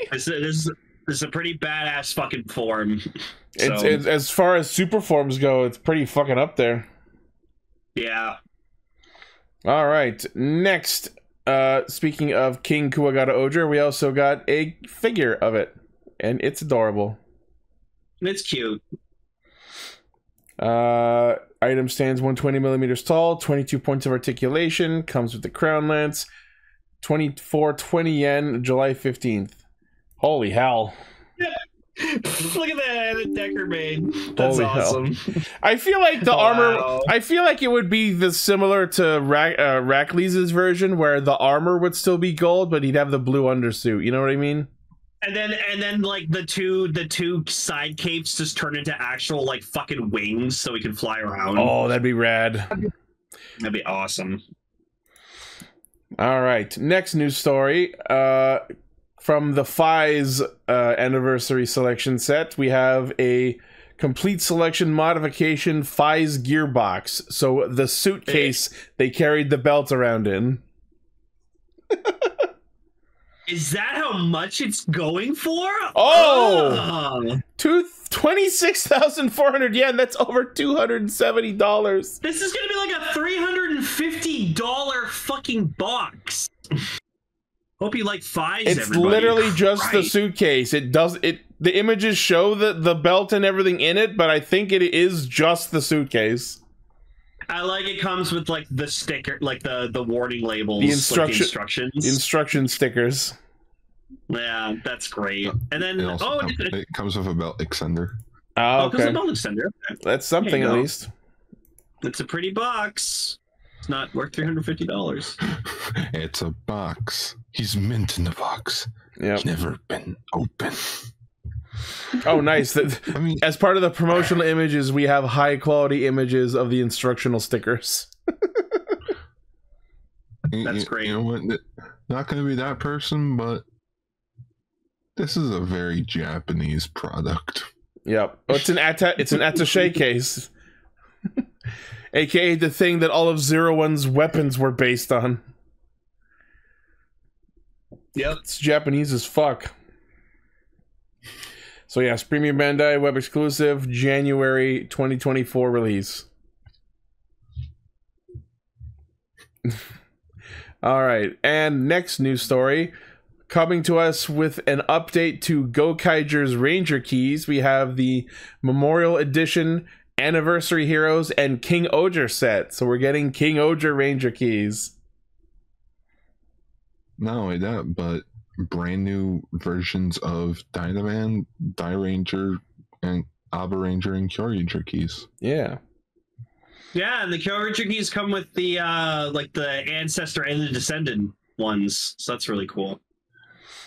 Maybe this is a pretty badass fucking form. So. It's as far as super forms go, it's pretty fucking up there. Yeah. All right. Next, speaking of King Kuwagata Oger, we also got a figure of it, and it's adorable. It's cute. Item stands 120 millimeters tall, 22 points of articulation, comes with the crown lance. 2420 yen, July 15th. Holy hell. Look at that Decker made. That's Holy awesome. Hell. I feel like the armor, I feel like it would be similar to Racles' version, where the armor would still be gold, but he'd have the blue undersuit. You know what I mean? And then like the two side capes just turn into actual like fucking wings so we can fly around. Oh, that'd be rad. That'd be awesome. All right, next news story. From the Fi's anniversary selection set, we have a complete selection modification Fi's gearbox. So the suitcase they carried the belt around in. Is that how much it's going for? Oh! 26,400 yen. That's over $270. This is gonna be like a $350 fucking box. Hope you like Fi's. It's everybody. literally just the Christ. suitcase. The images show the belt and everything in it, but I think it is just the suitcase. I like it comes with like the sticker, like the warning labels, The like the instructions. instruction stickers. Yeah, that's great. And then it comes with a belt extender. Oh, it comes with okay. a belt extender. That's something at least. It's a pretty box. It's not worth $350. It's a box. He's mint in the box. Yeah. It's never been open. Oh, nice. I mean, As part of the promotional images, we have high quality images of the instructional stickers. That's great. You know what? Not going to be that person, but this is a very Japanese product. Yep. Oh, it's an attaché case. AKA the thing that all of Zero One's weapons were based on. Yep. It's Japanese as fuck. So yes, Premium Bandai web exclusive January 2024 release. All right, and next news story coming to us with an update to Gokaiger's Ranger Keys. We have the Memorial Edition Anniversary Heroes and Kingohger set. So we're getting Kingohger Ranger Keys. Not only that, but brand new versions of Dynaman, Ranger, and Aba Ranger and Kyoryuger keys. Yeah. Yeah, and the Kyoryuger keys come with the like the Ancestor and the Descendant ones, so that's really cool.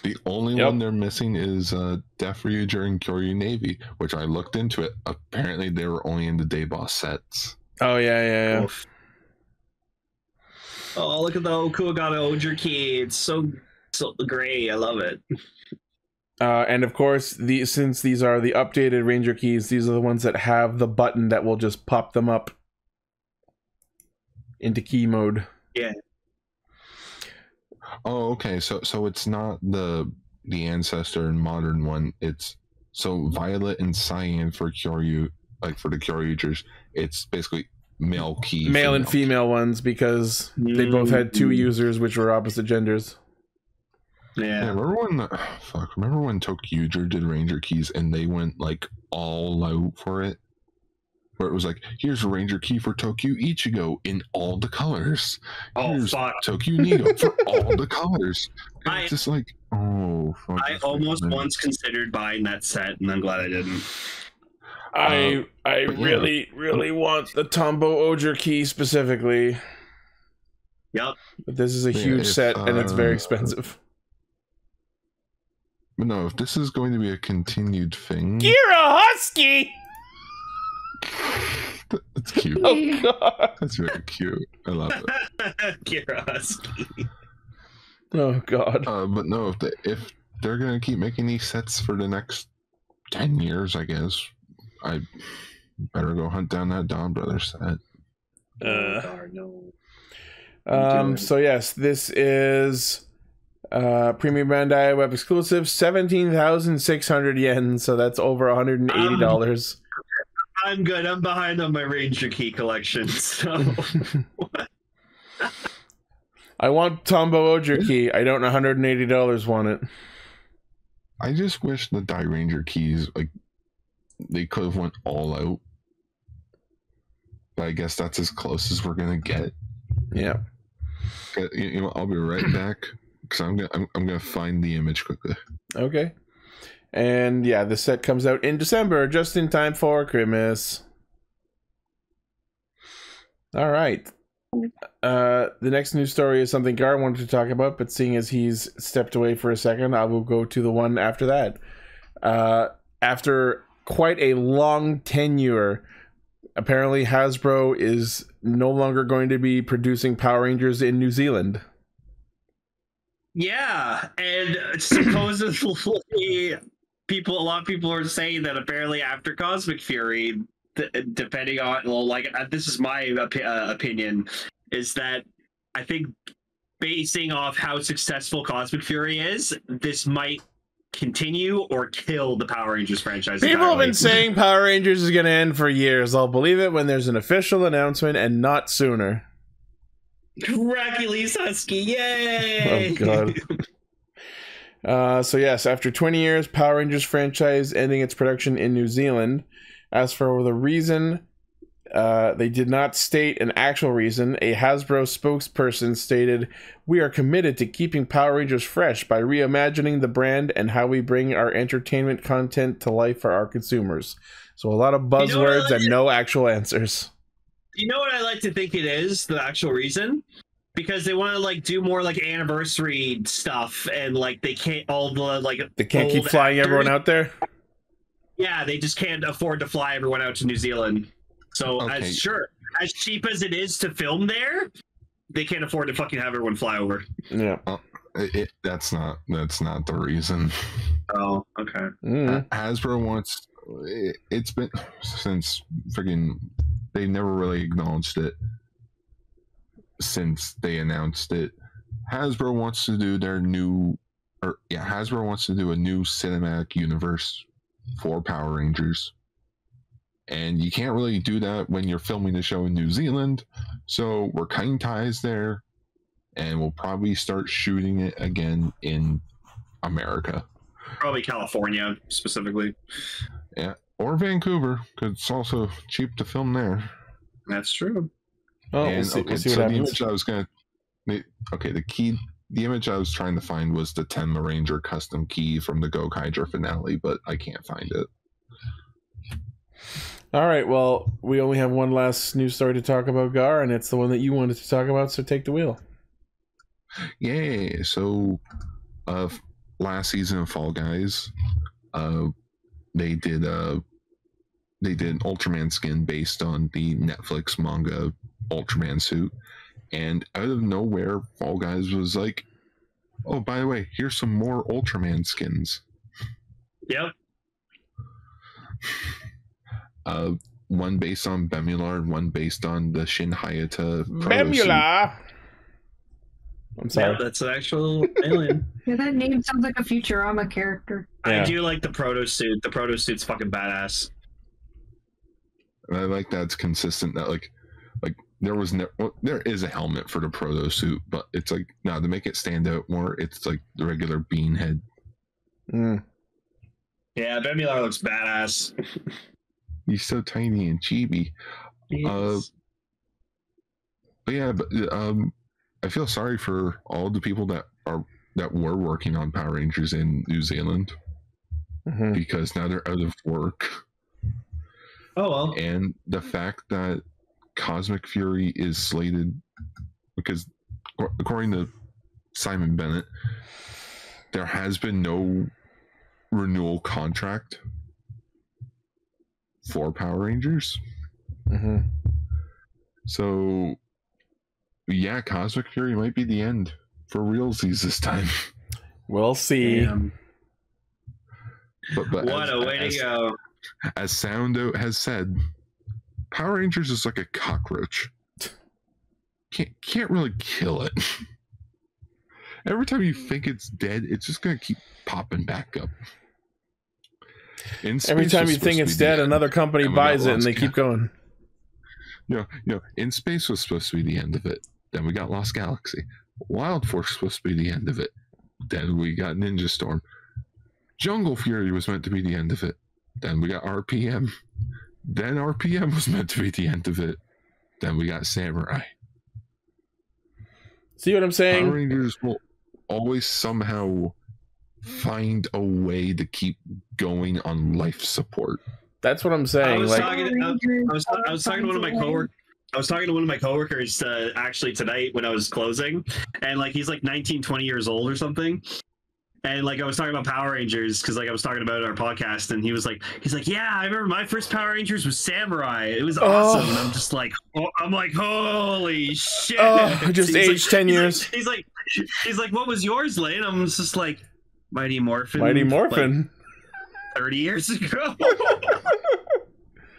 The only one they're missing is Def Ryuger and Kyoryu Navy, which I looked into it. Apparently, they were only in the Day Boss sets. Oh yeah. Oof. Oh, look at the Okuagata Oger key. It's so great. I love it. And of course, since these are the updated Ranger Keys, these are the ones that have the button that will just pop them up into key mode. Yeah. Oh, okay. So it's not the Ancestor and Modern one. It's so Violet and Cyan for Kyoryu, like for the Kyoryugers. It's basically male key, male and female ones, because they both had two users which were opposite genders. Yeah. Remember when Tokyuger did Ranger Keys and they went like all out for it? Where it was like, here's a Ranger Key for Tokyu Ichigo in all the colors. Here's Tokyu Nigo for all the colors. It's just like, oh, fuck. I almost once considered buying that set, and I'm glad I didn't. I really want the Tombo Oger key specifically. Yep. But this is a huge set, and it's very expensive. But no, if this is going to be a continued thing... You're a husky! That's cute. Oh, God. That's very cute. I love it. You're a husky. Oh, God. But no, if they're going to keep making these sets for the next 10 years, I guess, I better go hunt down that Dawn Brothers set. So yes, this is Premium Bandai web exclusive, 17,600 yen, so that's over $180. I'm good. I'm behind on my Ranger Key collection, so... I want Tombo Oger key. I don't $180 want it. I just wish the Die Ranger keys, like, they could have went all out. But I guess that's as close as we're gonna get. Yeah. You know, I'll be right back because I'm gonna find the image quickly. Okay. And yeah, the set comes out in December, just in time for Christmas. All right. The next news story is something Gar wanted to talk about, but seeing as he's stepped away for a second, I will go to the one after that. After quite a long tenure, apparently Hasbro is no longer going to be producing Power Rangers in New Zealand. Yeah, and supposedly a lot of people are saying that apparently after Cosmic Fury, depending on, well, like, this is my opinion, is that I think basing off how successful Cosmic Fury is, this might continue or kill the Power Rangers franchise. People have been saying Power Rangers is going to end for years. I'll believe it when there's an official announcement and not sooner. Racles Husky, yay! Oh, God. So yes, after 20 years, Power Rangers franchise ending its production in New Zealand. As for the reason, they did not state an actual reason. A Hasbro spokesperson stated, "We are committed to keeping Power Rangers fresh by reimagining the brand and how we bring our entertainment content to life for our consumers." So a lot of buzzwords and no actual answers. You know what I like to think it is, the actual reason? Because they want to like do more like anniversary stuff, and like they can't they can't keep flying everyone out there. Yeah, they just can't afford to fly everyone out to New Zealand. So as cheap as it is to film there, they can't afford to fucking have everyone fly over. Yeah, that's not the reason. Oh, okay. Hasbro wants. It's been since friggin'. They never really acknowledged it since they announced it. Hasbro wants to do Hasbro wants to do a new cinematic universe for Power Rangers. And you can't really do that when you're filming the show in New Zealand. So we're cutting ties there, and we'll probably start shooting it again in America. Probably California, specifically. Yeah. Or Vancouver, because it's also cheap to film there. That's true. Oh, we'll see what happens. The image I was trying to find was the Tenma Ranger custom key from the Gokaiger finale, but I can't find it. All right, well, we only have one last news story to talk about, Gar, and it's the one that you wanted to talk about, so take the wheel. Yeah, so last season of Fall Guys, they did an Ultraman skin based on the Netflix manga Ultraman suit, and out of nowhere, Fall Guys was like, "Oh, by the way, here's some more Ultraman skins." Yep. One based on Bemular, one based on the Shin Hayata Bemular. I'm sorry. Yeah, that's an actual alien. Yeah, that name sounds like a Futurama character. I do like the proto suit. The proto suit's fucking badass. I like that it's consistent. That like there is a helmet for the proto suit, but it's like no, to make it stand out more, it's like the regular bean head. Yeah, Bemular looks badass. He's so tiny and chibi. I feel sorry for all the people that were working on Power Rangers in New Zealand because now they're out of work. Oh well. And the fact that Cosmic Fury is slated, because according to Simon Bennett, there has been no renewal contract for Power Rangers. So yeah, Cosmic Fury might be the end for realsies this time. We'll see. Damn. But what a way to go. As Soundout has said, Power Rangers is like a cockroach. Can't really kill it. Every time you think it's dead, it's just gonna keep popping back up. Every time you think it's dead, another company buys it and they keep going. In Space was supposed to be the end of it. Then we got Lost Galaxy. Wild Force was supposed to be the end of it. Then we got Ninja Storm. Jungle Fury was meant to be the end of it. Then we got RPM. Then RPM was meant to be the end of it. Then we got Samurai. See what I'm saying? Power Rangers will always somehow find a way to keep going on life support. That's what I'm saying. I was talking to one of my coworkers. I was talking to one of my coworkers actually tonight when I was closing, and like he's like 19, 20 years old or something. And like I was talking about Power Rangers because like I was talking about our podcast, and he's like, yeah, I remember my first Power Rangers was Samurai. It was awesome. And I'm just like, holy shit! Just aged 10 years. He's like, what was yours, Lane? I'm just like, Mighty Morphin. Mighty Morphin. Like, 30 years ago.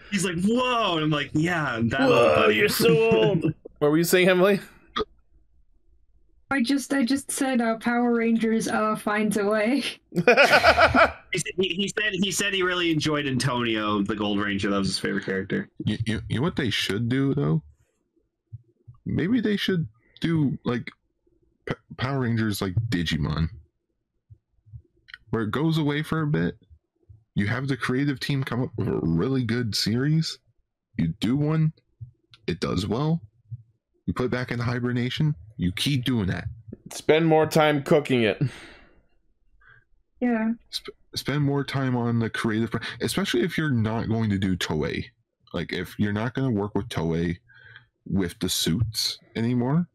He's like, whoa, and I'm like, yeah, that old, buddy. You're so old. What were you saying, Emily? I just said Power Rangers finds a way. he said he really enjoyed Antonio, the Gold Ranger. That was his favorite character. You know what they should do though? Maybe they should do like Power Rangers like Digimon, where it goes away for a bit. You have the creative team come up with a really good series. You do one, it does well. You put it back into hibernation. You keep doing that. Spend more time cooking it. Yeah. Spend more time on the creative, especially if you're not going to do Toei. Like if you're not going to work with Toei with the suits anymore,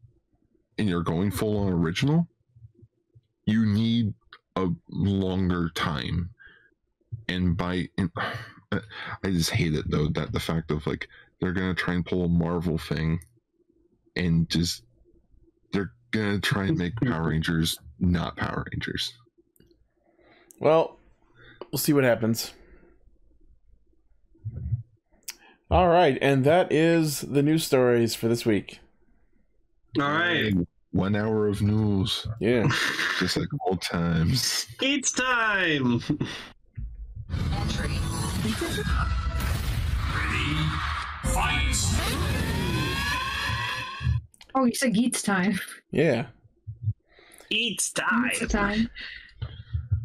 and you're going full on original, you need a longer time. And I just hate it though, that the fact of like they're gonna try and pull a Marvel thing and just they're gonna try and make Power Rangers not Power Rangers. Well, we'll see what happens. All right, and that is the news stories for this week. All right. 1 hour of news. Yeah. Just like old times. It's time. Ready, fight! Oh, you said Geats time. Yeah. Geats time. Geats time.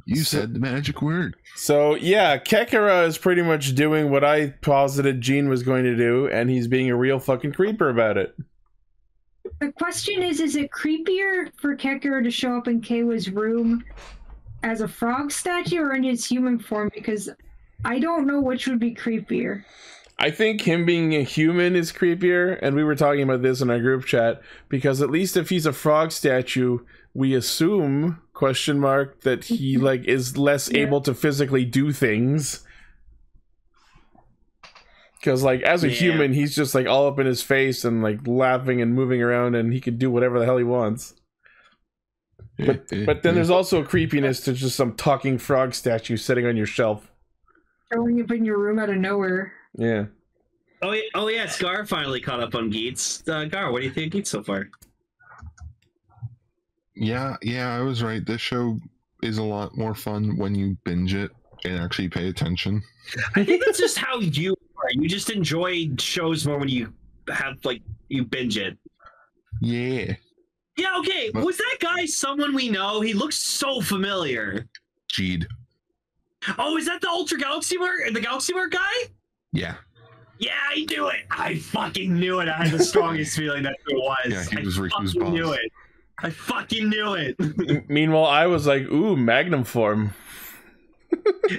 You said the magic word. So, yeah, Kekara is pretty much doing what I posited Gene was going to do, and he's being a real fucking creeper about it. The question is it creepier for Kekara to show up in Keiwa's room as a frog statue or in his human form? Because I don't know which would be creepier. I think him being a human is creepier, and we were talking about this in our group chat, because at least if he's a frog statue, we assume, that he like is less able to physically do things. Because like as a human, he's just like all up in his face and like laughing and moving around, and he can do whatever the hell he wants. But then there's also a creepiness to just some talking frog statue sitting on your shelf. Showing up in your room out of nowhere. Yeah. Oh yeah, Scar finally caught up on Geats. Gar, what do you think of Geats so far? Yeah, I was right. This show is a lot more fun when you binge it and actually pay attention. I think that's just how you are. You just enjoy shows more when you have you binge it. Yeah. Yeah, okay. Was that guy someone we know? He looks so familiar. Jeed. Oh, is that the Ultra Galaxy Mark? The Galaxy Mark guy? Yeah. Yeah, I knew it. I fucking knew it. I had the strongest feeling that's who it was. Yeah, he was Riku's boss. knew it. I fucking knew it. Meanwhile, I was like, ooh, Magnum form.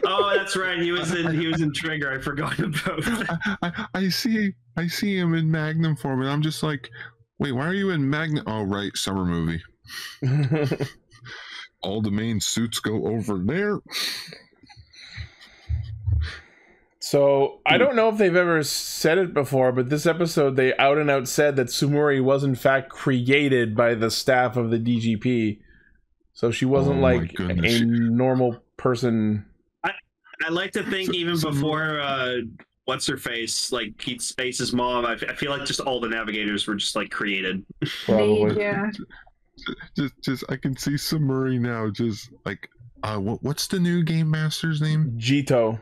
Oh, that's right. He was in Trigger. I forgot about. I see him in Magnum form, and I'm just like, wait, why are you in Magnum? Oh, right, summer movie. All the main suits go over there. So, I don't know if they've ever said it before, but this episode they out and out said that Sumori was in fact created by the staff of the DGP. So she wasn't a normal person. I like to think even before what's her face, like Keith Space's mom, I feel like just all the navigators were just created. Probably. Yeah. Just I can see Sumori now, just like what's the new game master's name? Jito.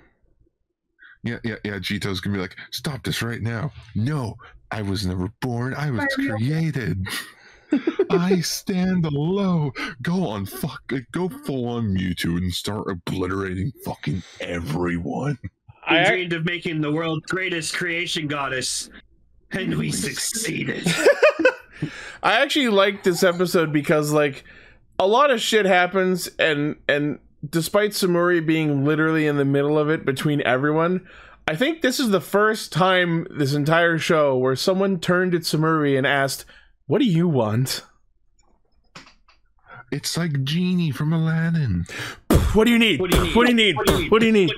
Yeah. Jito's gonna be like, stop this right now. No, I was never born. I was created. I stand low. Go full on Mewtwo and start obliterating fucking everyone. I dreamed of making the world's greatest creation goddess, and we succeeded. I actually like this episode because a lot of shit happens, and despite Sumori being literally in the middle of it between everyone, I think this is the first time this entire show where someone turned to Tsumuri and asked, "What do you want?" It's like Genie from Aladdin. What do you need? What do you need? What do you need?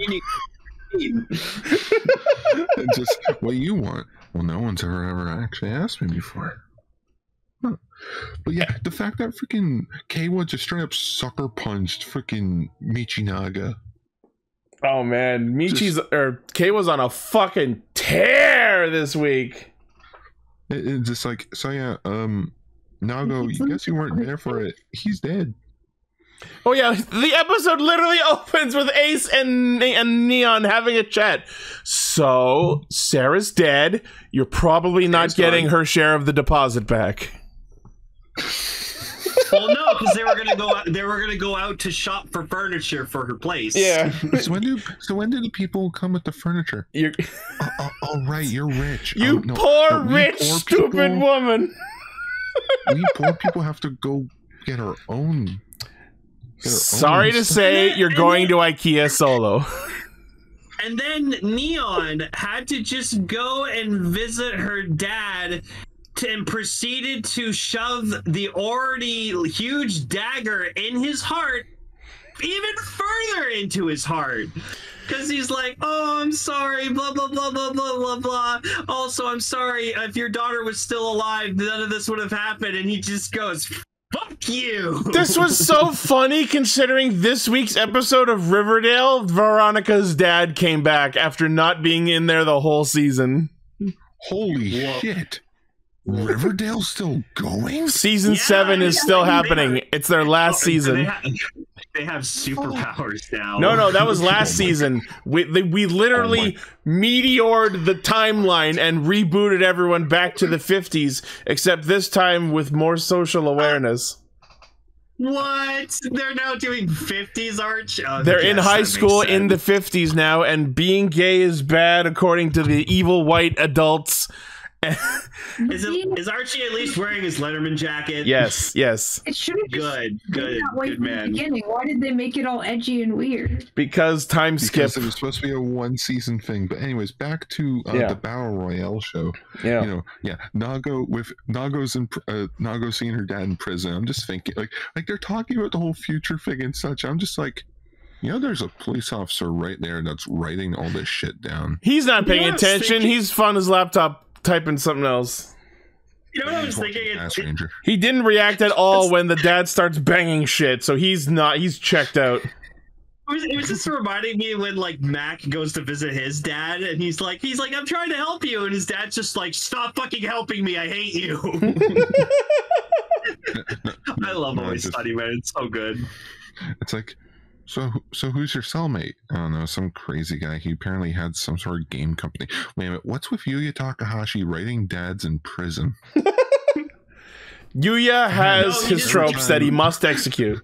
Just what do you want? Well, no one's ever actually asked me before. Huh. But yeah, the fact that freaking Keiwa just straight up sucker punched freaking Michinaga. Oh man, Keiwa's on a fucking tear this week. It's just like, so yeah, Nago, you guess you weren't there for it. He's dead. Oh yeah, the episode literally opens with Ace and Neon having a chat. So, Sarah's dead. You're probably not getting her share of the deposit back. Well, no, because they were gonna go out to shop for furniture for her place. Yeah. So when do the people come with the furniture? Oh right, you're rich. You poor rich stupid woman. We poor people have to go get our own. Sorry to say, you're going to IKEA solo. And then Neon had to just go and visit her dad and proceeded to shove the already huge dagger in his heart even further into his heart. Because he's like, oh, I'm sorry, blah, blah, blah, blah, blah, blah, blah. Also, I'm sorry, if your daughter was still alive, none of this would have happened. And he just goes, fuck you. This was so funny considering this week's episode of Riverdale, Veronica's dad came back after not being in there the whole season. Holy shit. Riverdale's still going? Season 7 is still happening. It's their last season. They have superpowers now. No, that was last season. We literally meteored the timeline and rebooted everyone back to the 50s, except this time with more social awareness. What? They're now doing 50s art? Oh, they're in high school in the 50s now, and being gay is bad according to the evil white adults. Is Archie at least wearing his Letterman jacket? Yes. It should have good man. Beginning. Why did they make it all edgy and weird? Because time skip. Because it was supposed to be a one-season thing. But anyways, back to the Battle Royale show. Yeah. Nago seeing her dad in prison. I'm just thinking, like they're talking about the whole future thing and such. I'm just like, there's a police officer right there that's writing all this shit down. He's not paying attention. He's on his laptop typing something else. You know what I was thinking? He didn't react at all when the dad starts banging shit, so he's checked out. It was just reminding me when like Mac goes to visit his dad and he's like, I'm trying to help you, and his dad's just like, stop fucking helping me, I hate you. I love Always Sunny, man. It's so good. It's like, so who's your cellmate? I don't know, some crazy guy. He apparently had some sort of game company. Wait a minute, what's with Yuya Takahashi writing dads in prison? Yuya has his tropes that he must execute.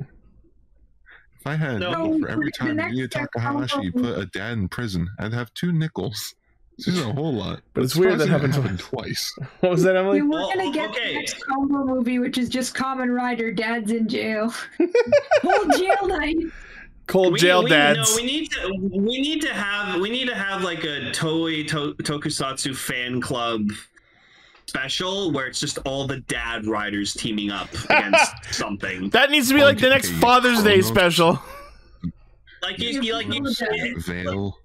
If I had for every time Yuya Takahashi put a dad in prison, I'd have 2 nickels. This isn't a whole lot. But it's weird that happened twice. What was that, Emily? We're gonna get the next combo movie, which is just Kamen Rider, Dad's in jail. Whole jail night. Cold jail dads. No, we need to have like a Toei Tokusatsu fan club special where it's just all the dad riders teaming up against something. That needs to be like the next Father's Day special. Like you Veil.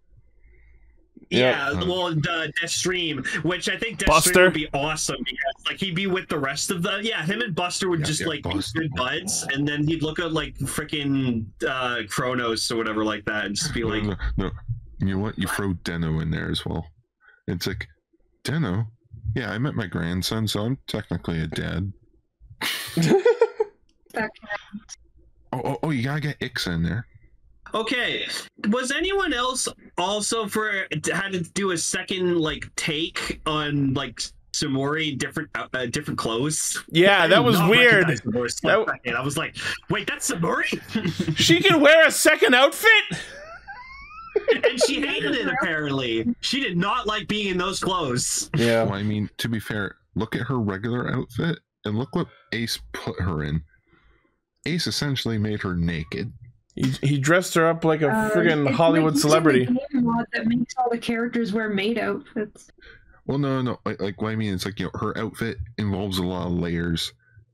Yeah, well, Deathstream, which I think Deathstream would be awesome because, like, he'd be with the rest of the him and Buster would just like be good buds, and then he'd look at like freaking Kronos or whatever like that, and just be like, no, you know what? You throw Deno in there as well. It's like, Deno, yeah, I met my grandson, so I'm technically a dad. Oh, you gotta get Ixa in there. Okay, was anyone else also had to do a second like take on like Samori different clothes? Yeah, that was weird. I was like, wait, that's Samori? She can wear a second outfit? And she hated it, apparently. She did not like being in those clothes. Yeah. Well, I mean, to be fair, look at her regular outfit and look what Ace put her in. Ace essentially made her naked. He dressed her up like a friggin' it's Hollywood like celebrity. using the game mod that makes all the characters wear maid outfits. Well, no. Like what I mean, it's like, you know, her outfit involves a lot of layers.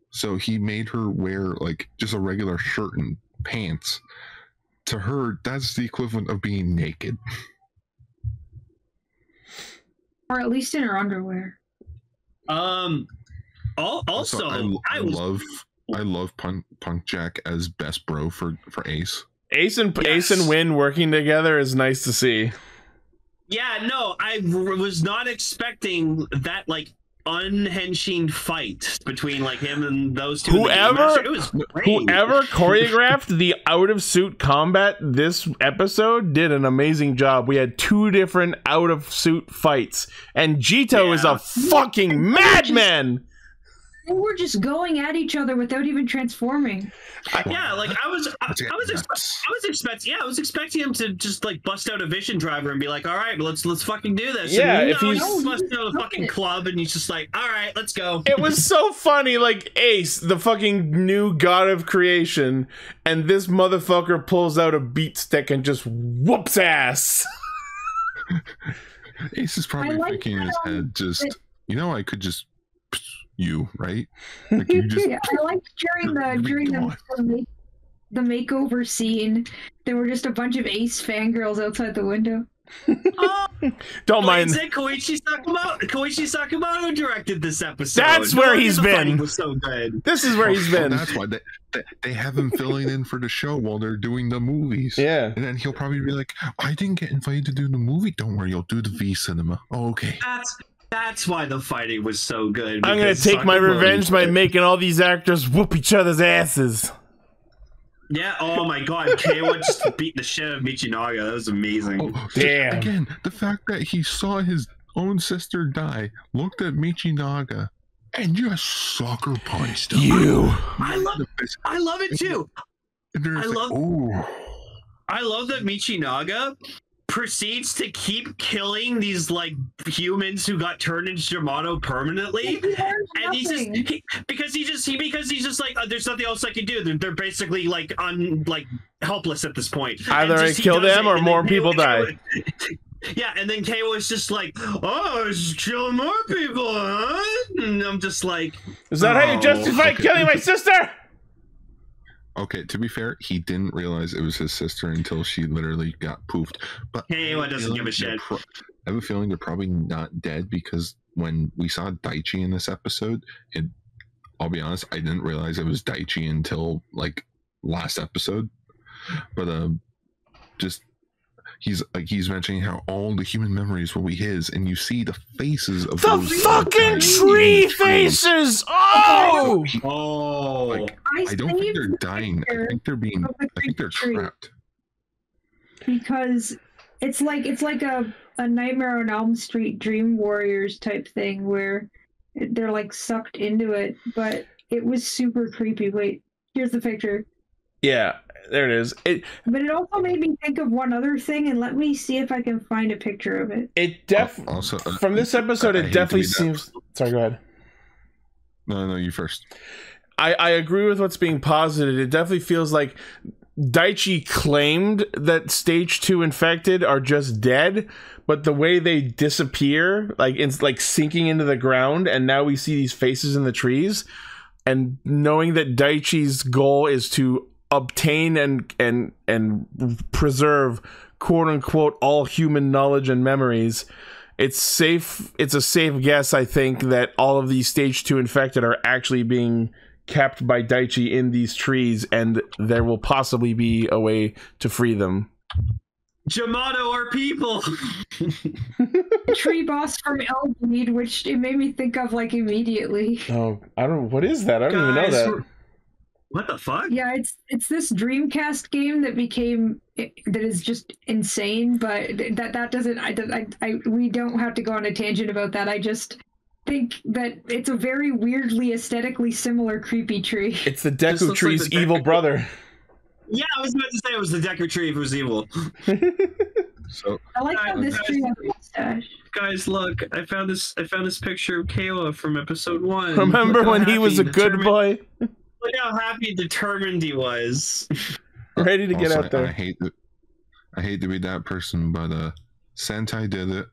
So he made her wear like just a regular shirt and pants. To her, that's the equivalent of being naked. Or at least in her underwear. Also, I love Punk Jack as best bro for Ace. Ace and Win working together is nice to see. Yeah, no, I was not expecting that, like, unhinging fight between, like, him and those two. Whoever great. choreographed the out-of-suit combat this episode did an amazing job. We had 2 different out-of-suit fights, and Jito is a fucking madman! They were just going at each other without even transforming. Yeah, like I was expecting him to just like bust out a Vision Driver and be like, "All right, let's fucking do this." Yeah, and if he's bust out a fucking club and he's just like, "All right, let's go." It was so funny, like Ace, the fucking new god of creation, and this motherfucker pulls out a beat stick and just whoops ass. Ace is probably thinking in his head, just I could just. You right? Like you just... Yeah, I liked during the makeover scene, there were just a bunch of Ace fangirls outside the window. Don't mind. Koichi Sakamoto directed this episode. That's where he's been. Was so good. This is where he's been. That's why they have him filling in for the show while they're doing the movies. Yeah, and then he'll probably be like, "I didn't get invited to do the movie. Don't worry, you'll do the V cinema." Oh, okay. That's why the fighting was so good. I'm gonna take my revenge by making all these actors whoop each other's asses. Yeah, oh my god, Keiwa just beat the shit out of Michinaga. That was amazing. Oh, damn. Again, the fact that he saw his own sister die, looked at Michinaga, and just sucker punched him. I love it too. I love that Michinaga proceeds to keep killing these like humans who got turned into Yamato permanently, and he's just like, there's nothing else I can do. They're basically like helpless at this point. Either I kill them or more people die. Yeah, and then Keiwa was just like, "Oh, just kill more people, huh?" And I'm just like, "Is that how you justify killing my sister?" Okay, to be fair, he didn't realize it was his sister until she literally got poofed. But Keiwa doesn't give a shit. I have a feeling they're probably not dead, because when we saw Daichi in this episode, I'll be honest, I didn't realize it was Daichi until like last episode. But he's mentioning how all the human memories will be his, and you see the faces of the fucking tree faces. Oh, like, I don't think they're dying. I think they're trapped. Because it's like a Nightmare on Elm Street Dream Warriors type thing where they're like sucked into it, but it was super creepy. Wait, here's the picture. Yeah, there it is. But it also made me think of one other thing, and let me see if I can find a picture of it. Also, from this episode, it definitely seems. Sorry, go ahead. No, you first. I agree with what's being posited. It definitely feels like Daichi claimed that stage 2 infected are just dead, but the way they disappear, like it's like sinking into the ground, and now we see these faces in the trees, and knowing that Daichi's goal is to obtain and preserve quote unquote all human knowledge and memories, it's a safe guess, I think, that all of these stage 2 infected are actually being kept by Daichi in these trees, and there will possibly be a way to free them. Yamato are people. Tree boss from Elweed, which it made me think of like immediately. Oh, what is that? I don't even know that. What the fuck? Yeah, it's this Dreamcast game that is just insane, but that doesn't. We don't have to go on a tangent about that. I just think that it's a very weirdly aesthetically similar creepy tree. It's the Deku tree's like evil brother. Yeah, I was about to say it was the Deku tree if it was evil. So I like how this tree has a mustache. Guys, look! I found this picture of Keiwa from episode 1. Remember when he was a good boy? Look how happy, determined he was. Ready to get Also, out there. I hate to be that person, but Sentai did it.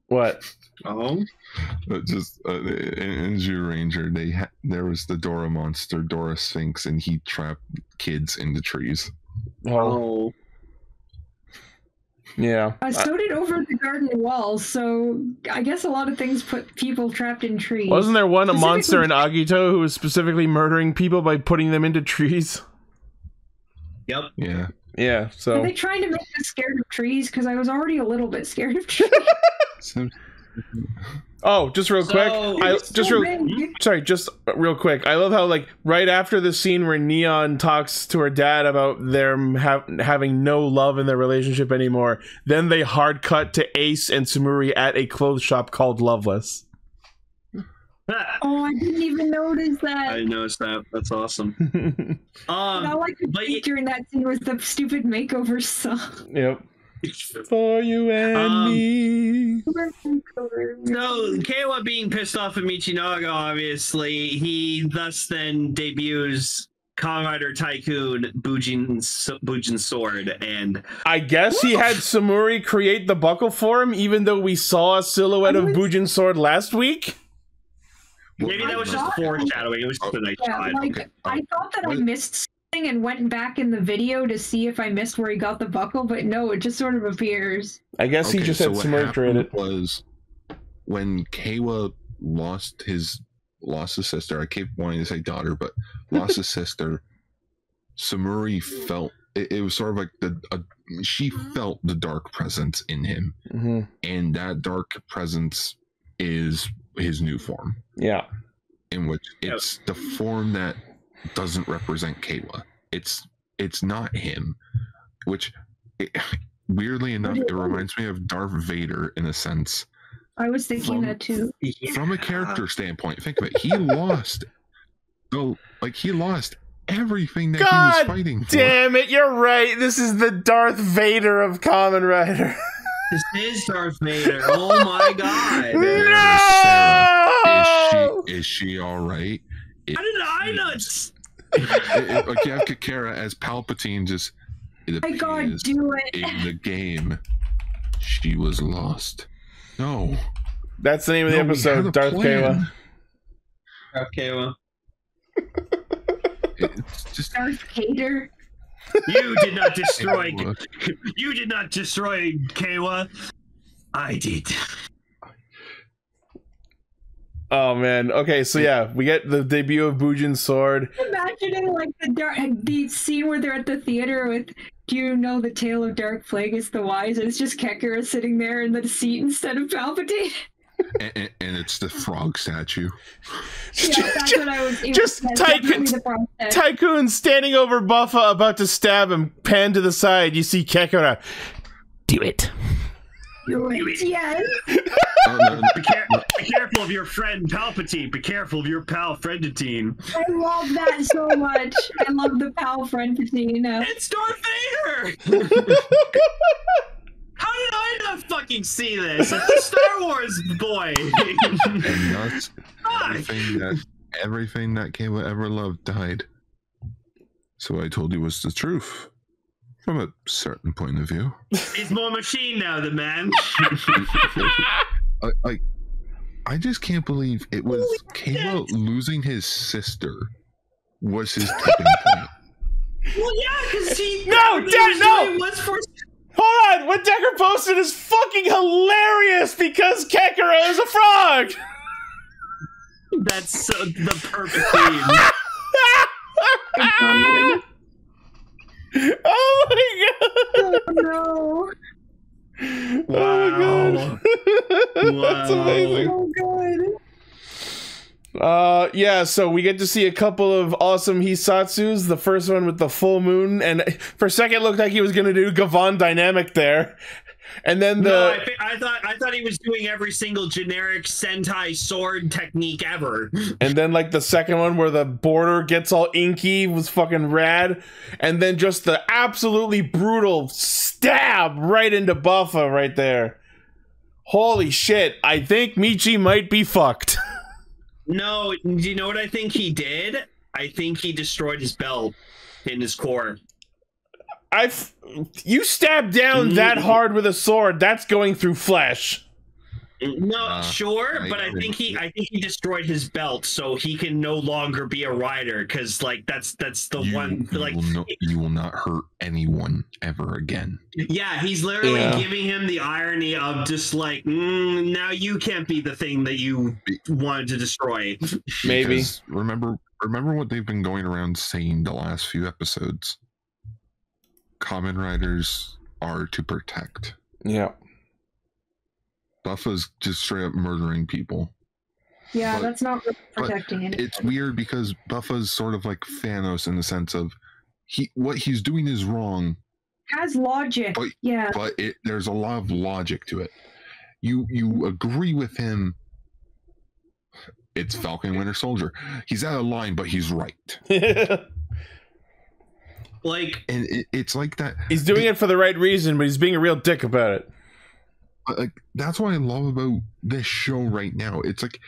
What? Oh, Just in Zhu Ranger, there was the Dora monster, Dora Sphinx, and he trapped kids in the trees. Oh. Yeah. So did Over the Garden Wall, so I guess a lot of things put people trapped in trees. Wasn't there a monster in Agito who was specifically murdering people by putting them into trees? Yep. Yeah. Yeah, so... Are they trying to make us scared of trees? Because I was already a little bit scared of trees. Oh, just real quick. Just real quick. I love how, like, right after the scene where Neon talks to her dad about them having no love in their relationship anymore, then they hard cut to Ace and Sumuri at a clothes shop called Loveless. Oh, I didn't even notice that. I noticed that. That's awesome. All I could think during that scene was the stupid makeover song. Yep. For you and me. So, Keiwa being pissed off at Michinoga, obviously, he thus then debuts Kamen Rider Tycoon Bujin Sword, and I guess he had Sumuri create the buckle for him, even though we saw a silhouette of Bujin Sword last week. Maybe that was just foreshadowing. It was just a nice shot. I thought that I missed something and went back in the video to see if I missed where he got the buckle, but no, it just sort of appears. I guess he just had Sumuri create it. Was when Keiwa lost his sister. I keep wanting to say daughter, but lost his sister. Sumuri felt it was sort of like she felt the dark presence in him, and that dark presence is his new form. Yeah, in which it's the form that doesn't represent Keiwa. It's not him, which weirdly enough it reminds me of Darth Vader in a sense. I was thinking that too. From a character standpoint, think of it. He lost everything that he was fighting for. Damn it, you're right. This is the Darth Vader of Kamen Rider. This is Darth Vader. Oh my god. No! Is she all right? How did I not? Like you have Kakera as Palpatine just. My god, do it. In the game, she was lost. No. That's the name of the episode, Darth Keiwa. Darth Keiwa. It's just Darth Vader. You did not destroy. You did not destroy Keiwa. I did. Oh man. Okay, so yeah, we get the debut of Bujin Sword. Imagining like the scene where they're at the theater with "Do you know the tale of Dark Plagueis the Wise?" And it's just Kekara sitting there in the seat instead of Palpatine. and it's the frog statue. Yeah, that's what I was. Just Tycoon standing over Buffa, about to stab him. Pan to the side, you see Kekara. Do it. Do it. Yes. Be careful of your friend Palpatine. Be careful of your pal Friendatine. I love that so much. I love the pal Friendatine. It's Darth Vader. How did I not fucking see this? It's the Star Wars boy. And that's everything that Keiwa ever loved died. So what I told you was the truth. From a certain point of view. He's more machine now than man. I just can't believe it was Keiwa losing his sister was his tipping point. Well, yeah, because he... No! Hold on! What Decker posted is fucking hilarious because Kekara is a frog! That's the perfect theme. Oh my god! Oh no! Wow. Oh my god! That's amazing. Oh god! Yeah, so we get to see a couple of awesome Hisatsus. The first one with the full moon, and for a second it looked like he was gonna do Gavan Dynamic there. And then I thought he was doing every single generic Sentai sword technique ever. And then like the second one where the border gets all inky was fucking rad. And then just the absolutely brutal stab right into Buffa right there. Holy shit, I think Michi might be fucked. No, do you know what I think he did? I think he destroyed his belt. in his core. You stab down that hard with a sword, that's going through flesh. No, sure, but I think he destroyed his belt, so he can no longer be a rider. Because like that's the one. Like you will not hurt anyone ever again. Yeah, he's literally giving him the irony of just like now you can't be the thing that you wanted to destroy. Maybe because remember what they've been going around saying the last few episodes. Kamen Riders are to protect. Yeah. Buffa's just straight up murdering people. Yeah, that's not really protecting anything. It's weird because Buffa's sort of like Thanos in the sense of what he's doing is wrong. Has logic. But there's a lot of logic to it. You agree with him. It's Falcon Winter Soldier. He's out of line, but he's right. Like, and it's like that. He's doing it for the right reason, but he's being a real dick about it. Like that's what I love about this show right now. It's like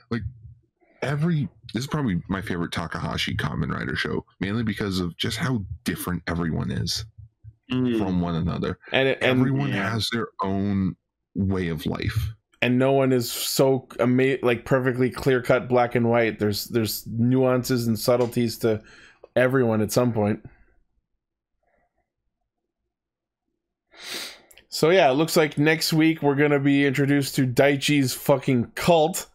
this is probably my favorite Takahashi Kamen Rider show, mainly because of just how different everyone is from one another, and everyone has their own way of life, and no one is so like perfectly clear cut black and white. There's nuances and subtleties to everyone at some point. So yeah, it looks like next week we're gonna be introduced to Daichi's fucking cult,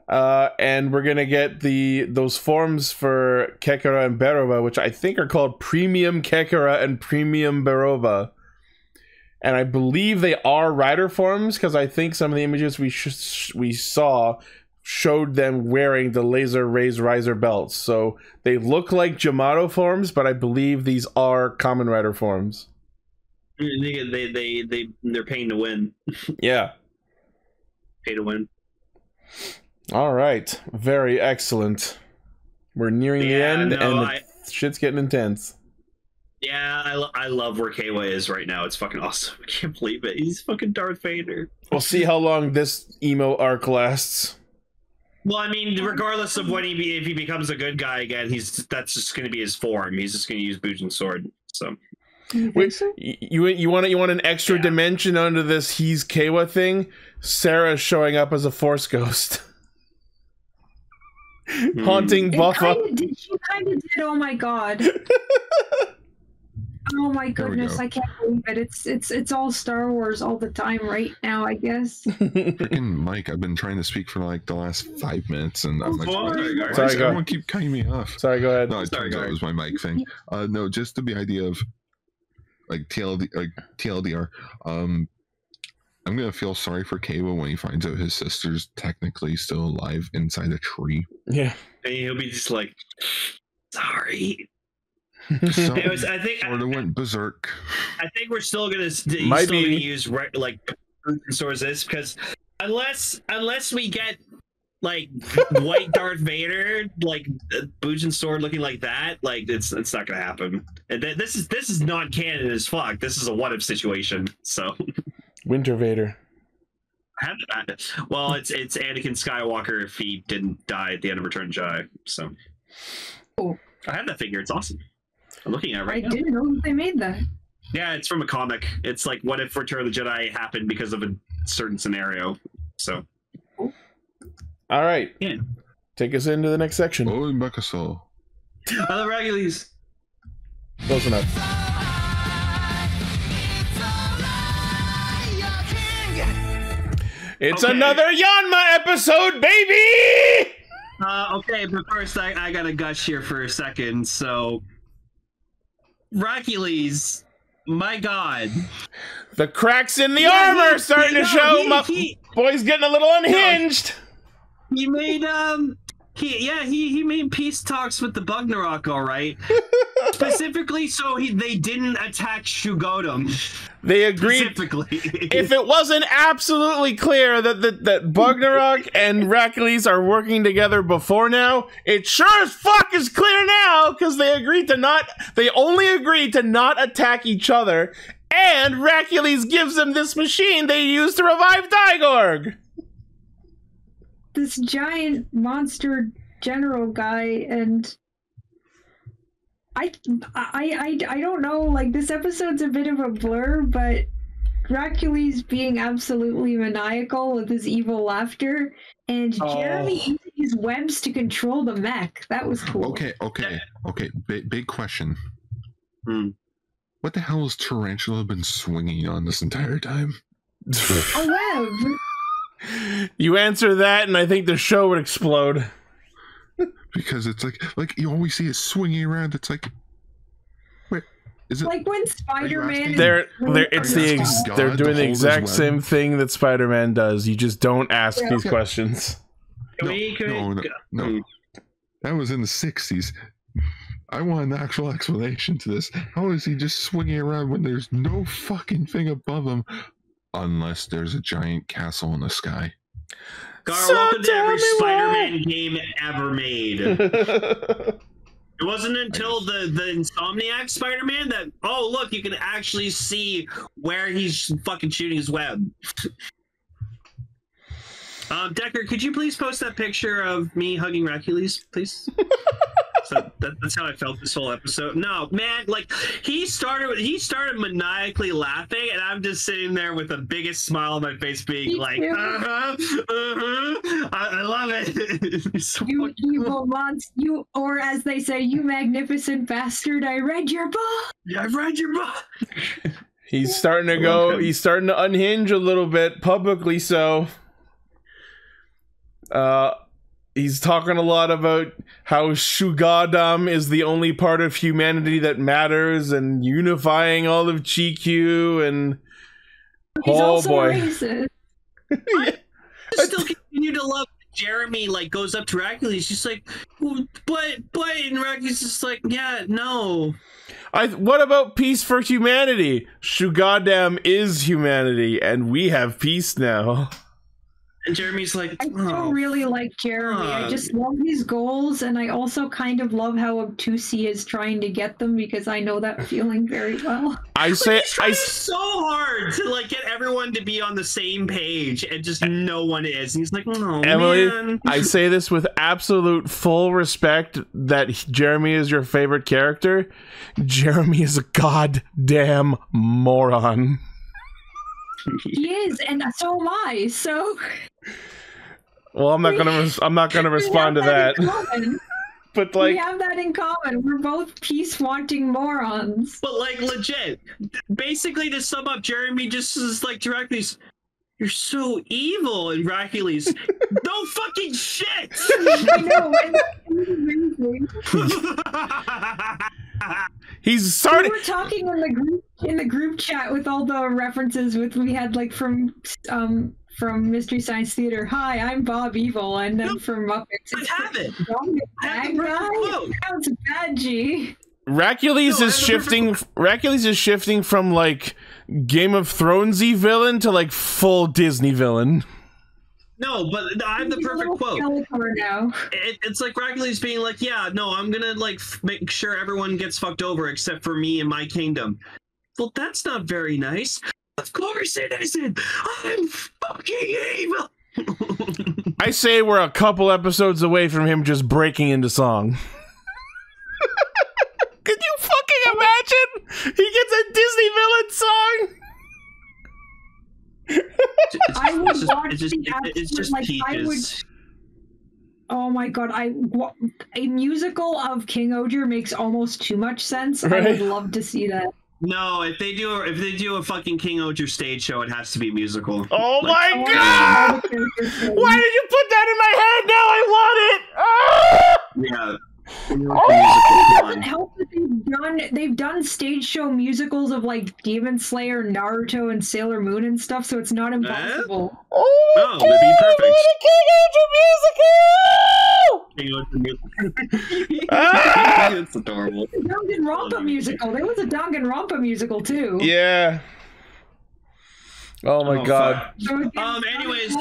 and we're gonna get those forms for Kekara and Beroba, which I think are called Premium Kekara and Premium Beroba, and I believe they are rider forms because I think some of the images we saw showed them wearing the laser raise riser belts, so they look like Jamato forms, but I believe these are Kamen Rider forms. They're paying to win. Yeah. Pay to win. All right. Very excellent. We're nearing the end, and shit's getting intense. Yeah, I love where Keiwa is right now. It's fucking awesome. I can't believe it. He's fucking Darth Vader. We'll see how long this emo arc lasts. Well, I mean, regardless of when if he becomes a good guy again, that's just going to be his form. He's just going to use Bujin Sword. So. Wait, so? You want an extra dimension onto this he's Keiwa thing? Sarah's showing up as a Force ghost. Haunting Buffa. She kind of did, oh my god. Oh my goodness, I can't believe it. It's all Star Wars all the time right now, I guess. Freaking Mike, I've been trying to speak for like the last 5 minutes, and I'm like, sorry, everyone keep cutting me off. Sorry, go ahead. No, it turns out it was my mic thing. No, just the idea of like TLDR. I'm gonna feel sorry for Keiwa when he finds out his sister's technically still alive inside a tree. Yeah, and he'll be just like, sorry. So, I think sort of went berserk. I think we're still gonna use like swords this because unless we get like white Darth Vader, like Bujin Sword looking like that, like it's not gonna happen. And this is non-canon as fuck. This is a what if situation. So Winter Vader. Well, it's Anakin Skywalker if he didn't die at the end of Return of the Jedi. So I have that figure. It's awesome. I'm looking at it right now. I didn't know they made that. Yeah, it's from a comic. It's like what if Return of the Jedi happened because of a certain scenario. So. All right. Yeah. Take us into the next section. Oh, Bakaso. I love Racles. Close enough. It's another Yanma episode, baby! Okay, but first I gotta gush here for a second. So, Racles, my god. The cracks in the armor are starting to show. My boy's getting a little unhinged. He made he made peace talks with the Bugnarok, all right. Specifically, so they didn't attack Shugodum. They agreed. Specifically, if it wasn't absolutely clear that Bugnarok and Racles are working together before now, it sure as fuck is clear now because they only agreed to not attack each other, and Racles gives them this machine they use to revive Daigorg. This giant monster general guy, and I don't know. Like, this episode's a bit of a blur, but Racles being absolutely maniacal with his evil laughter, and Jeremy using his webs to control the mech. That was cool. Okay. Big question. What the hell has Tarantula been swinging on this entire time? A web. You answer that, and I think the show would explode. Because it's like you always see it swinging around. It's like, wait, is it like when Spider-Man? They're doing the exact same thing that Spider-Man does. You just don't ask these questions. No. That was in the 60s. I want an actual explanation to this. How is he just swinging around when there's no fucking thing above him? Unless there's a giant castle in the sky. Gar, welcome to every Spider-Man game ever made. It wasn't until the Insomniac Spider-Man that, oh, look, you can actually see where he's fucking shooting his web. Decker, could you please post that picture of me hugging Racles, please? So that's how I felt this whole episode. No, man, like he started maniacally laughing, and I'm just sitting there with the biggest smile on my face, being like, I love it. So you evil monster, you, or as they say, you magnificent bastard! I read your book. Yeah, I've read your book. He's starting to go. He's starting to unhinge a little bit publicly. So, he's talking a lot about how Shugadam is the only part of humanity that matters, and unifying all of GQ, and he's also racist. I still continue to love Jeremy. Like goes up to Racles, he's just like, well, but, and Racles just like, yeah, no. What about peace for humanity? Shugadam is humanity, and we have peace now. And Jeremy's like, I still really like Jeremy. I just love his goals, and I also kind of love how obtuse he is trying to get them, because I know that feeling very well. He's trying so hard to like get everyone to be on the same page, and just no one is. And he's like, oh, Emily, man. I say this with absolute full respect that Jeremy is your favorite character. Jeremy is a goddamn moron. He is, and so am I. So, well, I'm not gonna respond to that. But like, we have that in common. We're both peace-wanting morons. But like, legit, basically, to sum up, Jeremy just is like directly, "You're so evil," and Racles, no fucking shit. I know. He's starting. We were talking in the group chat with all the references we had, like from Mystery Science Theater. Hi, I'm Bob Evil, and then from Muppets. I have it. Bad guy. That's bad G. Racles is shifting from like Game of Thronesy villain to like full Disney villain. No, but I have the perfect quote. Now. It's like Racles being like, yeah, no, I'm gonna like make sure everyone gets fucked over except for me and my kingdom. Well, that's not very nice. Of course it isn't. I'm fucking evil. I say we're a couple episodes away from him just breaking into song. Could you fucking imagine? He gets a Disney villain song. I would watch it's just like peaches. I would. Oh my god! A musical of Kingohger makes almost too much sense. Right? I would love to see that. No, if they do a fucking Kingohger stage show, it has to be musical. Oh my god! Why did you put that in my head? Now I want it. Ah! Yeah. It doesn't help that they've done stage show musicals of like Demon Slayer, Naruto, and Sailor Moon and stuff, so it's not impossible. Oh, that'd be perfect. It's adorable. Danganronpa musical. There was a Danganronpa musical too. Yeah. Oh my god. So anyways,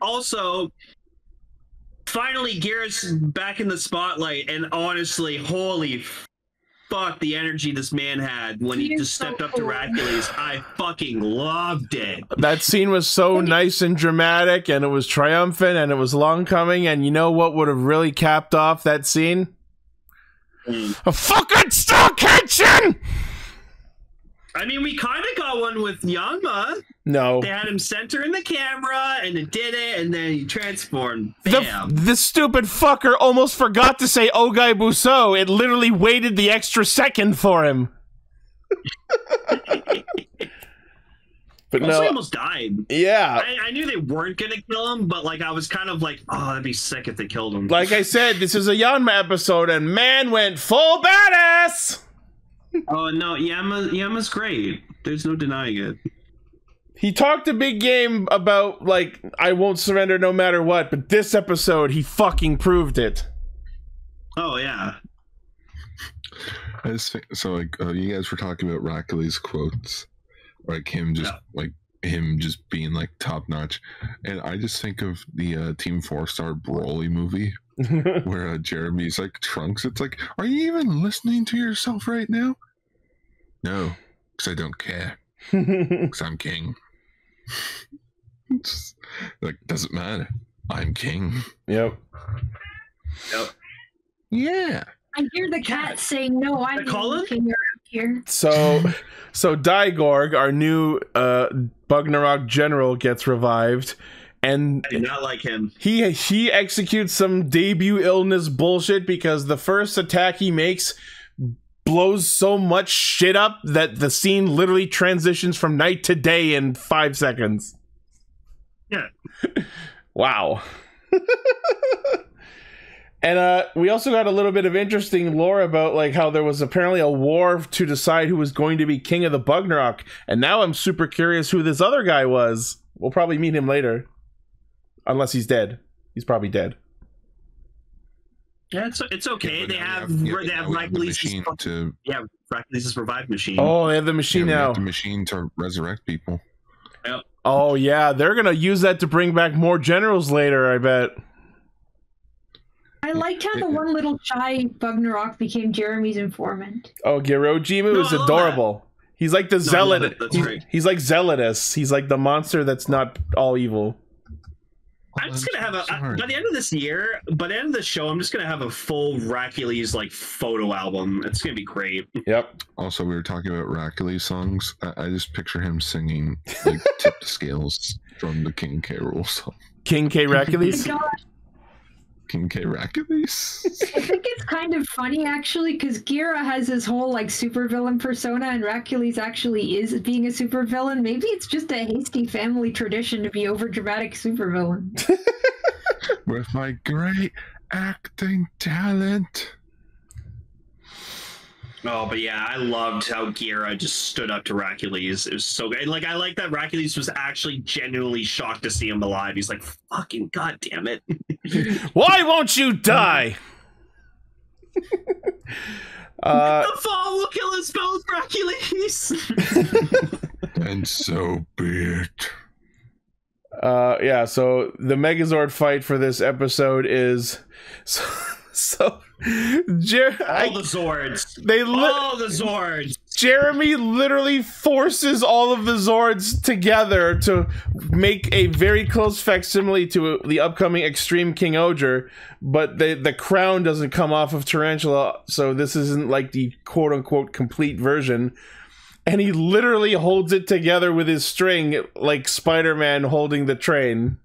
also, finally Geras back in the spotlight, and honestly, holy fuck, the energy this man had when he just stepped up to Racles. I fucking loved it. That scene was so nice and dramatic, and it was triumphant, and it was long coming, and you know what would have really capped off that scene? A fucking still kitchen! I mean, we kind of got one with Yanma. No. They had him center in the camera, and it did it, and then he transformed. Bam. The stupid fucker almost forgot to say Ogai Buso. It literally waited the extra second for him. But also, no, he almost died. Yeah. I knew they weren't going to kill him, but like I was kind of like, oh, that'd be sick if they killed him. Like I said, this is a Yanma episode, and man went full badass! Oh no, Yama's great. There's no denying it. He talked a big game about, like, I won't surrender no matter what, but this episode, he fucking proved it. Oh, yeah. I just think, so, like, you guys were talking about Racles' quotes. Like, him just, him just being, like, top-notch. And I just think of the Team 4-Star Broly movie, where Jeremy's, like, Trunks. It's like, are you even listening to yourself right now? No, because I don't care. Because I'm king. It's like, doesn't matter. I'm king. Yep. Yeah. I hear the cat saying, no, I'm the king around here. So Daigorg, our new Bugnarok general, gets revived. And I do not like him. He executes some debut illness bullshit because the first attack he makes blows so much shit up that the scene literally transitions from night to day in 5 seconds. Yeah. Wow. And we also got a little bit of interesting lore about like how there was apparently a war to decide who was going to be king of the Bugnarok. And now I'm super curious who this other guy was. We'll probably meet him later. Unless he's dead. He's probably dead. Yeah, it's okay. Yeah, they have Racles' Racles' revive machine. Oh, they have the machine now. The machine to resurrect people. Yep. Oh yeah, they're gonna use that to bring back more generals later, I bet. I liked how the one little shy Bugnarok became Jeremy's informant. Oh, Girojimu is adorable. He's like the zealot. He's like Zealotus. He's like the monster that's not all evil. I'm just gonna have by the end of this year, by the end of the show, I'm just gonna have a full Racles like photo album. It's gonna be great. Yep. Also, we were talking about Racles songs. I just picture him singing like Tip the Scales from the King K. Rool song. King K. Racles? King K. Racles? I think it's kind of funny actually, because Gira has this whole like supervillain persona, and Racles actually is being a supervillain. Maybe it's just a hasty family tradition to be overdramatic supervillain. With my great acting talent. Oh, but yeah, I loved how Gira just stood up to Racles. It was so good. Like, I like that Racles was actually genuinely shocked to see him alive. He's like, fucking goddamn it. Why won't you die? The fall will kill us both, Racles. And so be it. Yeah, so the Megazord fight for this episode is all the Zords. All the Zords. Jeremy literally forces all of the Zords together to make a very close facsimile to the upcoming Extreme Kingohger, but the crown doesn't come off of Tarantula, so this isn't like the quote-unquote complete version. And he literally holds it together with his string like Spider-Man holding the train.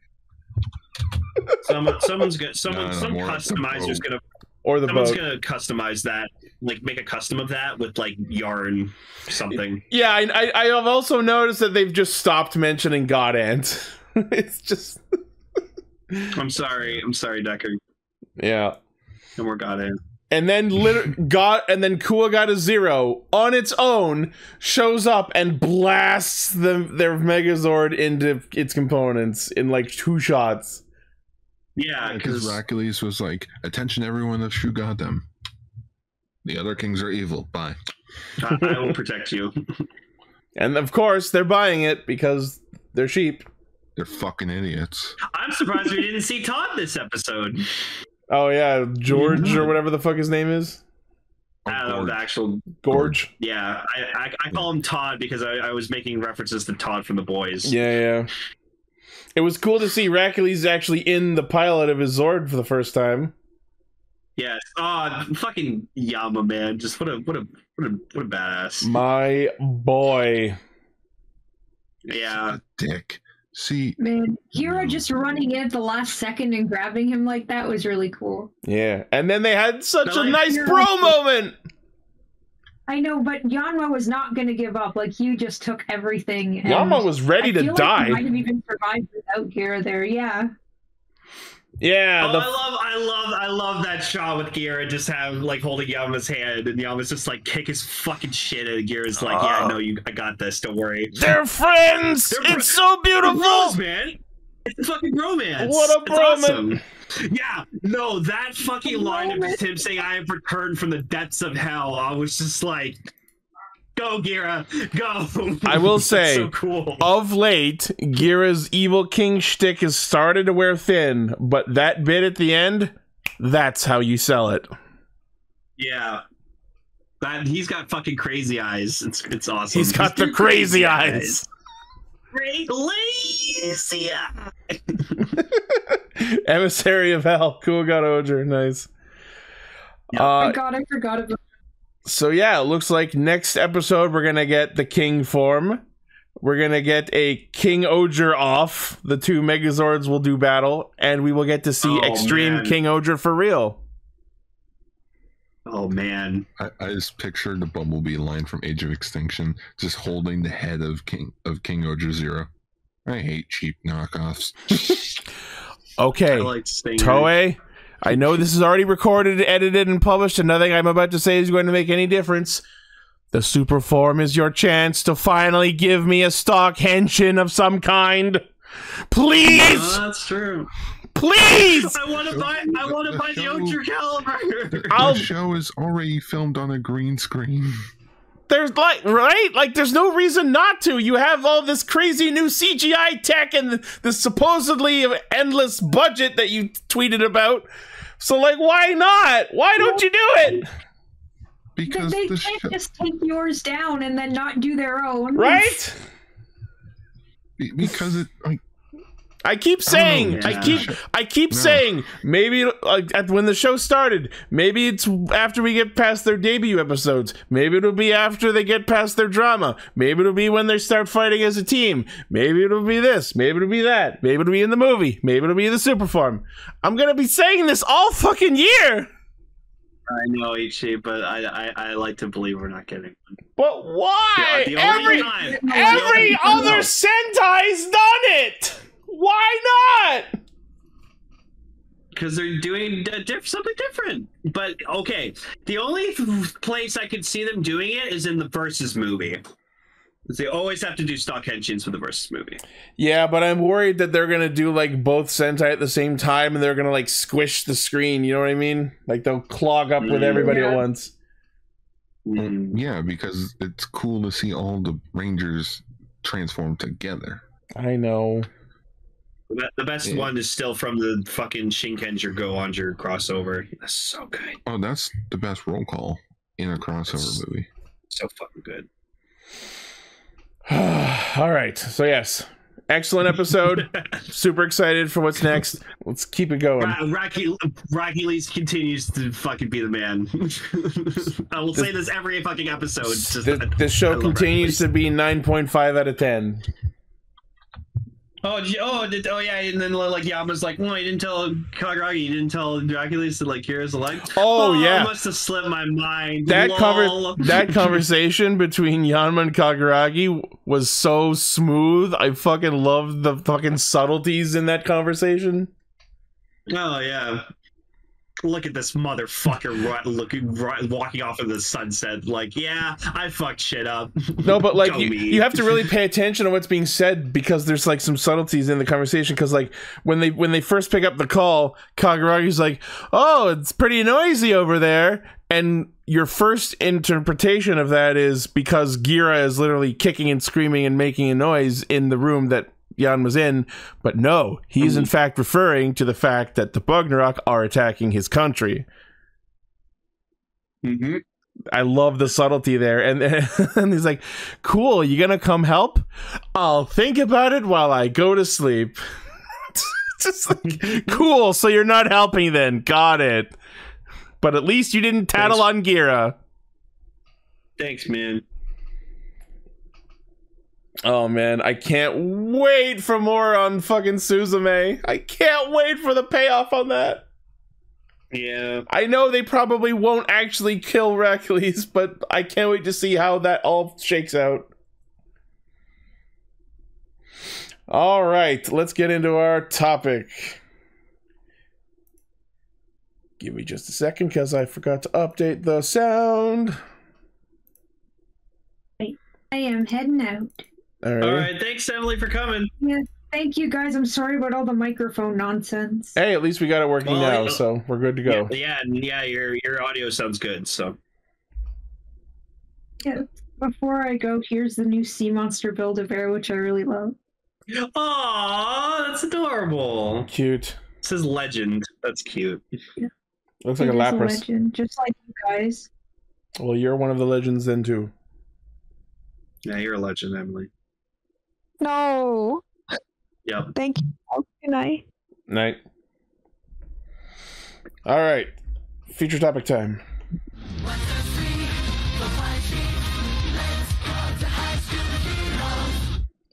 Some customizer's gonna, or the someone's boat. Gonna customize that, like make a custom of that with like yarn something. Yeah, I've also noticed that they've just stopped mentioning God Ant. It's just I'm sorry, Decker. Yeah. No more God Ant. And then Kua Got a Zero on its own shows up and blasts their Megazord into its components in like 2 shots. Yeah, because Racles was like, "Attention, everyone of True Goddam. The other kings are evil. Bye. I will protect you." And of course, they're buying it because they're sheep. They're fucking idiots. I'm surprised we didn't see Todd this episode. Oh yeah, George or whatever the fuck his name is. I don't know, the actual Gorge. Yeah, I call him Todd because I was making references to Todd from The Boys. Yeah. It was cool to see Racles actually in the pilot of his Zord for the first time. Yes. Oh, fucking Yanma, man. Just what a badass. My boy. Yeah. Dick. See, Man, Kira just running in at the last second and grabbing him like that was really cool. Yeah, and then they had such a like, nice bro moment. I know, but Yanma was not going to give up. Like, you just took everything. And Yanma was ready to die. Like might have even survived without Kira there. Yeah. Yeah. I love that shot with Gira just holding Yama's hand, and Yama's just like kick his fucking shit, and Gira's like, yeah, no, I got this. Don't worry. They're friends. It's so beautiful, bros, man. It's a fucking romance. What a bromance. Awesome. Yeah, no, that fucking line of just him saying, "I have returned from the depths of hell." I was just like, go, Gira, go. I will say, so cool. Of late, Gira's evil king shtick has started to wear thin, but that bit at the end, that's how you sell it. Yeah. He's got fucking crazy eyes. It's awesome. He's got the crazy eyes. Crazy eyes. Emissary of Hell, cool Gotchard, nice. Oh God, I forgot about. So yeah, it looks like next episode we're gonna get the King form. We're gonna get a Kingohger off. The two Megazords will do battle, and we will get to see extreme Kingohger for real. Oh man, I just pictured the Bumblebee line from Age of Extinction, just holding the head of Kingohger Zero. I hate cheap knockoffs. Okay, Toei, I know this is already recorded, edited, and published, and nothing I'm about to say is going to make any difference. The super form is your chance to finally give me a stock henshin of some kind. Please! No, that's true. Please! I want to buy the Ultra Caliber! The show is already filmed on a green screen. There's there's no reason not to. You have all this crazy new CGI tech and the supposedly endless budget that you tweeted about. So, why not? Why don't you do it? Because they can't just take yours down and then not do their own. Right? Because it, I keep saying, I keep saying, maybe when the show started, maybe it's after we get past their debut episodes, maybe it'll be after they get past their drama, maybe it'll be when they start fighting as a team, maybe it'll be this, maybe it'll be that, maybe it'll be in the movie, maybe it'll be in the super form. I'm gonna be saying this all fucking year. I know, Ichi, but I like to believe we're not getting one. But why? Yeah, every other Sentai's done it. Why not? Because they're doing something different. But, okay, the only place I could see them doing it is in the Versus movie. They always have to do stock henshins for the Versus movie. Yeah, but I'm worried that they're going to do, both Sentai at the same time, and they're going to, squish the screen, you know what I mean? They'll clog up with everybody at once. Yeah, because it's cool to see all the Rangers transform together. I know. The best one is still from the fucking Shinkenger Go-Onger crossover. That's so good. Oh, that's the best roll call in a crossover movie. So fucking good. All right. So, yes. Excellent episode. Super excited for what's next. Let's keep it going. Racles continues to fucking be the man. I will say this every fucking episode. This show continues to be 9.5 out of 10. Oh yeah, and then Yama's like, well, you didn't tell Kagragi, you didn't tell Racles that here's the leg. Oh yeah, I must have slipped my mind. That conversation between Yanma and Kagragi was so smooth. I fucking loved the fucking subtleties in that conversation. Oh yeah. Look at this motherfucker walking off in the sunset. Yeah, I fucked shit up. No, but you have to really pay attention to what's being said because there's some subtleties in the conversation. Because when they first pick up the call, Kaguragi's like, "Oh, it's pretty noisy over there," and your first interpretation of that is because Gira is literally kicking and screaming and making a noise in the room that Yan was in, but no, he's in fact referring to the fact that the Bugnarok are attacking his country. I love the subtlety there, and he's like, "Cool, you gonna come help? I'll think about it while I go to sleep." Just cool, so you're not helping then. Got it. But at least you didn't tattle on Gira. Thanks, man. Oh, man. I can't wait for more on fucking Suzume. I can't wait for the payoff on that. Yeah. I know they probably won't actually kill Racles, but I can't wait to see how that all shakes out. All right, let's get into our topic. Give me just a second because I forgot to update the sound. I am heading out. All right. Thanks, Emily, for coming. Yeah, thank you guys. I'm sorry about all the microphone nonsense. Hey, at least we got it working now, so we're good to go. Yeah, your audio sounds good, so. Yeah, before I go, here's the new Sea Monster Build-A-Bear, which I really love. Aww, that's adorable. Cute. It says legend. That's cute. Yeah. Looks like a Lapras. Legend, just like you guys. Well, you're one of the legends then, too. Yeah, you're a legend, Emily. No. Yep. Thank you. Good night. Night. All right. Feature topic time.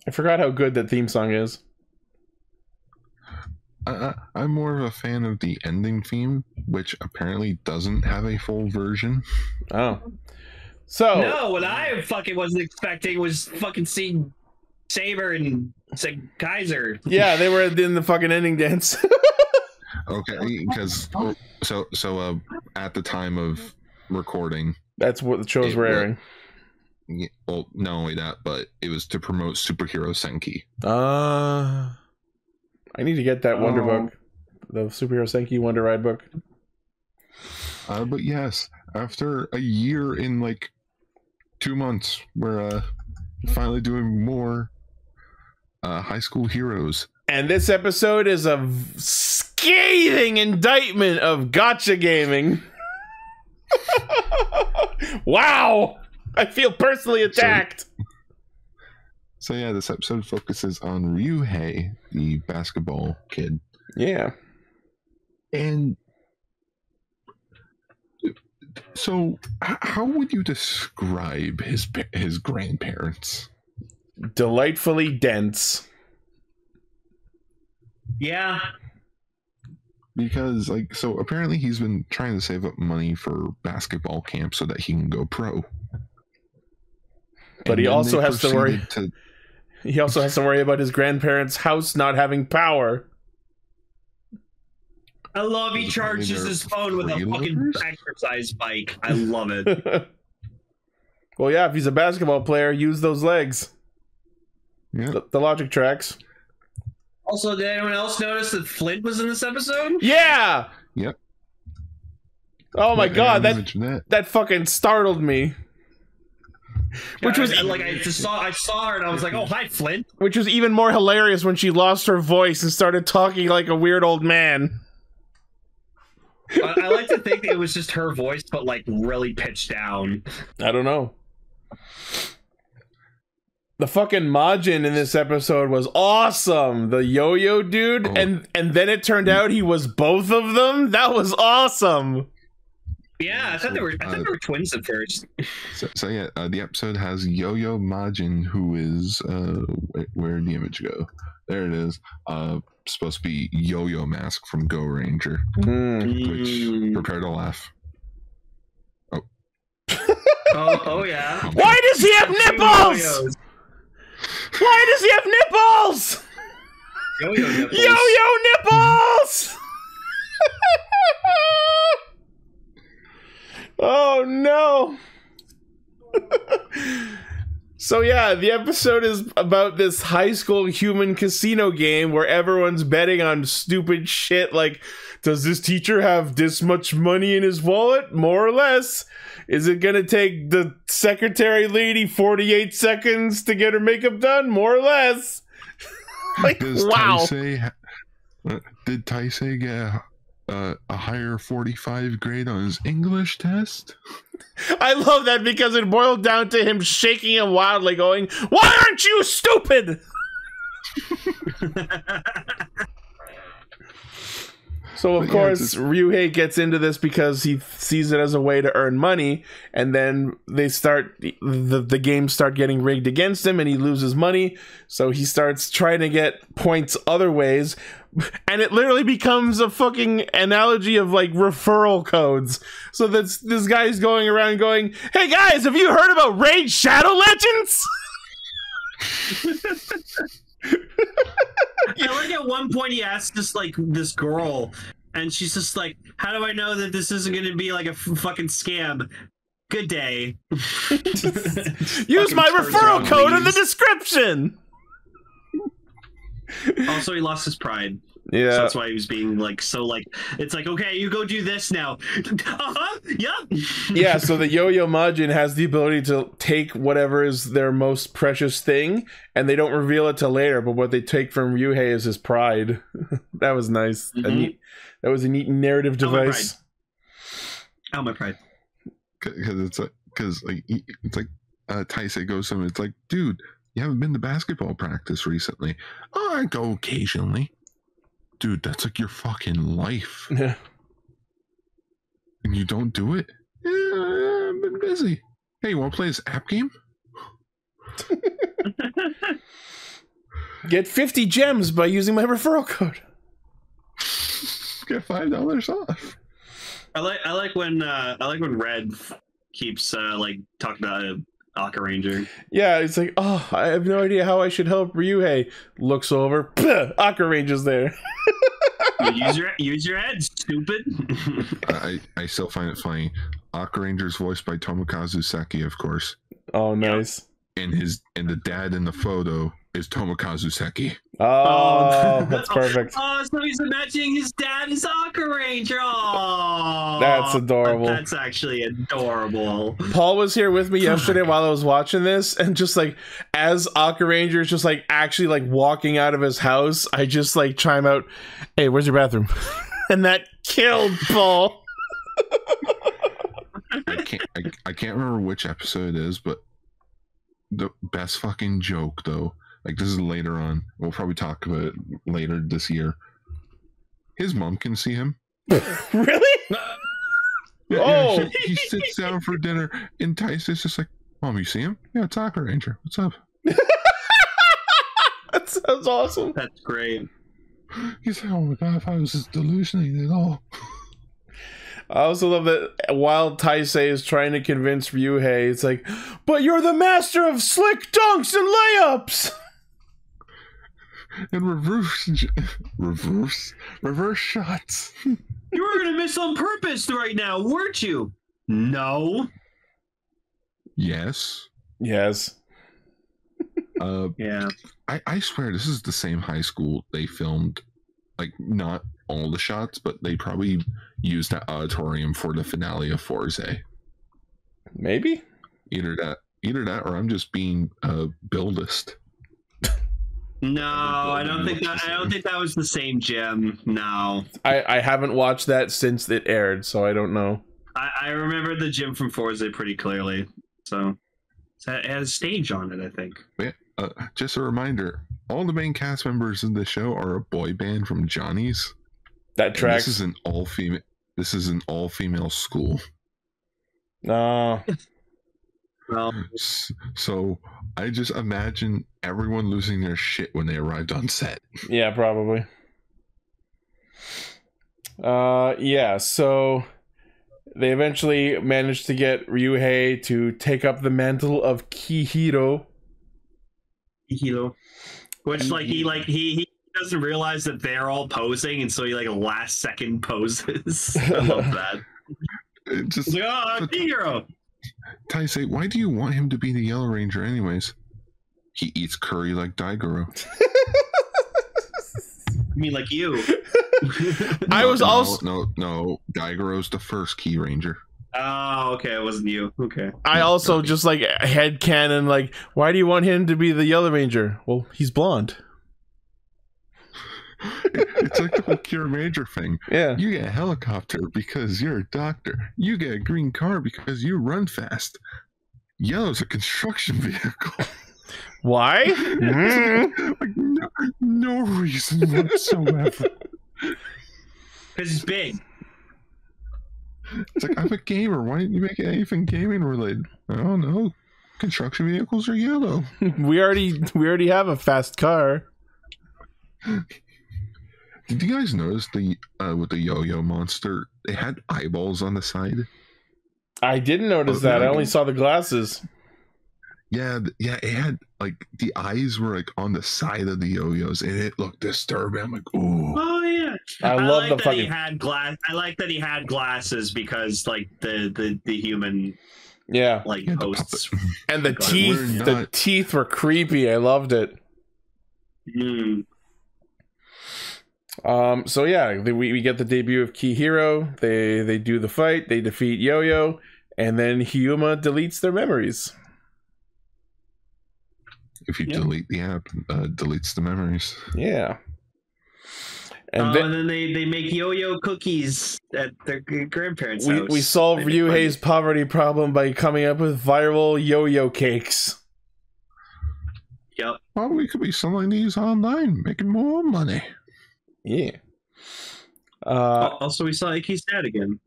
I forgot how good that theme song is. I'm more of a fan of the ending theme, which apparently doesn't have a full version. Oh. So. No, what I fucking wasn't expecting was fucking seeing Saber and Kaiser. Yeah, they were in the fucking ending dance. Okay, because so at the time of recording, that's what the shows were airing. Yeah, well, not only that, but it was to promote Superhero Senki. I need to get that Wonder book, the Superhero Senki Wonder Ride book. But yes, after a year in like 2 months, we're finally doing more High School Heroes. And this episode is a scathing indictment of gacha gaming. Wow! I feel personally attacked. So yeah, this episode focuses on Ryuhei, the basketball kid. Yeah. And so, how would you describe his grandparents? Delightfully dense. Yeah. Because, like, so apparently he's been trying to save up money for basketball camp so that he can go pro. But he also has to worry. He also has to worry about his grandparents' house not having power. I love he charges his phone with a fucking exercise bike. I love it. Well, yeah, if he's a basketball player, use those legs. Yeah. The logic tracks. Also, did anyone else notice that Flint was in this episode? Yeah! Yep. Oh my god, that fucking startled me. Which was like I saw her and I was like, "Oh, hi, Flint." Which was even more hilarious when she lost her voice and started talking like a weird old man. I like to think it was just her voice, but like really pitched down. I don't know. The fucking Majin in this episode was awesome. The yo-yo dude, and then it turned out he was both of them. That was awesome. Yeah, I thought they were twins at first. So yeah, the episode has Yo-Yo Majin, who is where did the image go? There it is. Supposed to be Yo-Yo Mask from Go Ranger. Which, prepare to laugh. Oh. oh yeah. Why does he have nipples? Why does he have nipples? Yo-yo nipples. Yo-yo nipples. Oh no. So yeah, the episode is about this high school human casino game where everyone's betting on stupid shit like, does this teacher have this much money in his wallet? More or less. Is it gonna take the secretary lady 48 seconds to get her makeup done? More or less. Like, wow. Did Taisei get a higher 45 grade on his English test? I love that because it boiled down to him shaking him wildly going, "Why aren't you stupid?" So of course Ryuhei gets into this because he sees it as a way to earn money, and then they start the games start getting rigged against him and he loses money, so he starts trying to get points other ways, and it literally becomes a fucking analogy of like referral codes. So this guy's going around going, "Hey guys, have you heard about Raid Shadow Legends?" I like at one point he asks this girl, and she's just like, "How do I know that this isn't going to be like a fucking scam?" Good day. Use my referral code in the description. Also, he lost his pride. Yeah, so that's why he was being like so like. It's like, okay, you go do this now. Yeah. Yeah. So the Yo-Yo Majin has the ability to take whatever is their most precious thing, and they don't reveal it till later. But what they take from Ryuhei is his pride. That was nice. That was a neat narrative device. Oh, my pride. Because it's like Taisei goes to him. It's like, dude, you haven't been to basketball practice recently. Oh, I go occasionally. Dude, that's like your fucking life. Yeah. And you don't do it? Yeah, I've been busy. Hey, you want to play this app game? Get 50 gems by using my referral code. Get $5 off. I like when Red keeps like talking about Aka Ranger. Yeah, it's like, oh, I have no idea how I should help Ryuhei. Looks over, Aka Ranger's there. Use your head, stupid. I still find it funny. Aka Ranger's voiced by Tomokazu Seki, of course. Oh, nice. And the dad in the photo is Tomokazu Seki. Oh, that's perfect. Oh, so he's imagining his dad is Aka Ranger. Oh, that's adorable. That's actually adorable. Paul was here with me yesterday while I was watching this, and just like as Aka Ranger is just like actually like walking out of his house, I just like chime out, "Hey, where's your bathroom?" And that killed Paul. I can't remember which episode it is, but the best fucking joke though, like this is later on, we'll probably talk about it later this year. His mom can see him. Really? Yeah, he sits down for dinner and Tyson's just like, "Mom, you see him? Yeah, it's Aka Ranger. What's up?" That sounds awesome. That's great. He's like, "Oh my god, if I was just hallucinating at all." I also love that while Taisei is trying to convince Ryuhei, it's like, "But you're the master of slick dunks and layups!" And reverse shots. You were gonna miss on purpose right now, weren't you? No. Yes. Yes. Yeah. I swear this is the same high school they filmed, like, not all the shots, but they probably used that auditorium for the finale of Forze. Maybe. Either that, or I'm just being a buildist. No, I don't think that was the same gym. No. I haven't watched that since it aired, so I don't know. I remember the gym from Forza pretty clearly. So it had a stage on it, I think. Yeah, just a reminder, all the main cast members of the show are a boy band from Johnny's. That tracks. This is an all female school. No. Well, so I just imagine everyone losing their shit when they arrived on set. Yeah, probably. Yeah, so they eventually managed to get Ryuhei to take up the mantle of Kihiro. Which he doesn't realize that they're all posing, and so he like last second poses. I love that. Just like, oh, Kihiro. Taisei, why do you want him to be the Yellow Ranger anyways? He eats curry like Daigoro. I mean, like you. No. Daigoro's the first Key Ranger. Oh, okay. It wasn't you. Okay. I also just like headcanon, like, why do you want him to be the Yellow Ranger? Well, he's blonde. It's like the whole Cure Major thing. Yeah. You get a helicopter because you're a doctor. You get a green car because you run fast. Yellow's a construction vehicle. Why? Like no reason whatsoever. Because he's big. It's like, I'm a gamer. Why didn't you make anything gaming related? I don't know. Construction vehicles are yellow. We already have a fast car. Did you guys notice with the yo-yo monster, they had eyeballs on the side? I didn't notice that. I only saw the glasses. Yeah, it had like the eyes were like on the side of the yo-yos, and it looked disturbing. I'm like, ooh. Oh yeah. I love like the that fucking. he had I like that he had glasses because like the human like hosts and the teeth. The teeth were creepy. I loved it. So yeah, we get the debut of Kihiro. They do the fight. They defeat Yo-Yo, and then Hyuma deletes their memories. If you delete the app, deletes the memories. Yeah. And then they make yo-yo cookies at their grandparents' house. We solve Ryuhei's poverty problem by coming up with viral yo-yo cakes. Yep. Well, we could be selling these online, making more money. Yeah. Also, we saw Icky's dad again.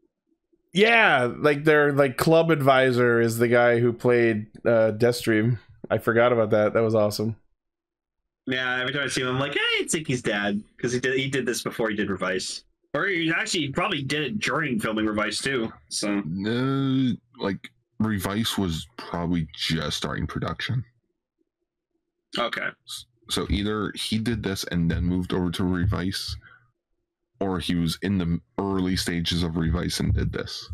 Yeah, like their club advisor is the guy who played Deathstream. I forgot about that. That was awesome. Yeah, every time I see him, I'm like, hey, it's Icky's dad. Because he did this before he did Revice. Or he probably did it during filming Revice, too. So, like, Revice was probably just starting production. Okay. So either he did this and then moved over to Revice, or he was in the early stages of Revice and did this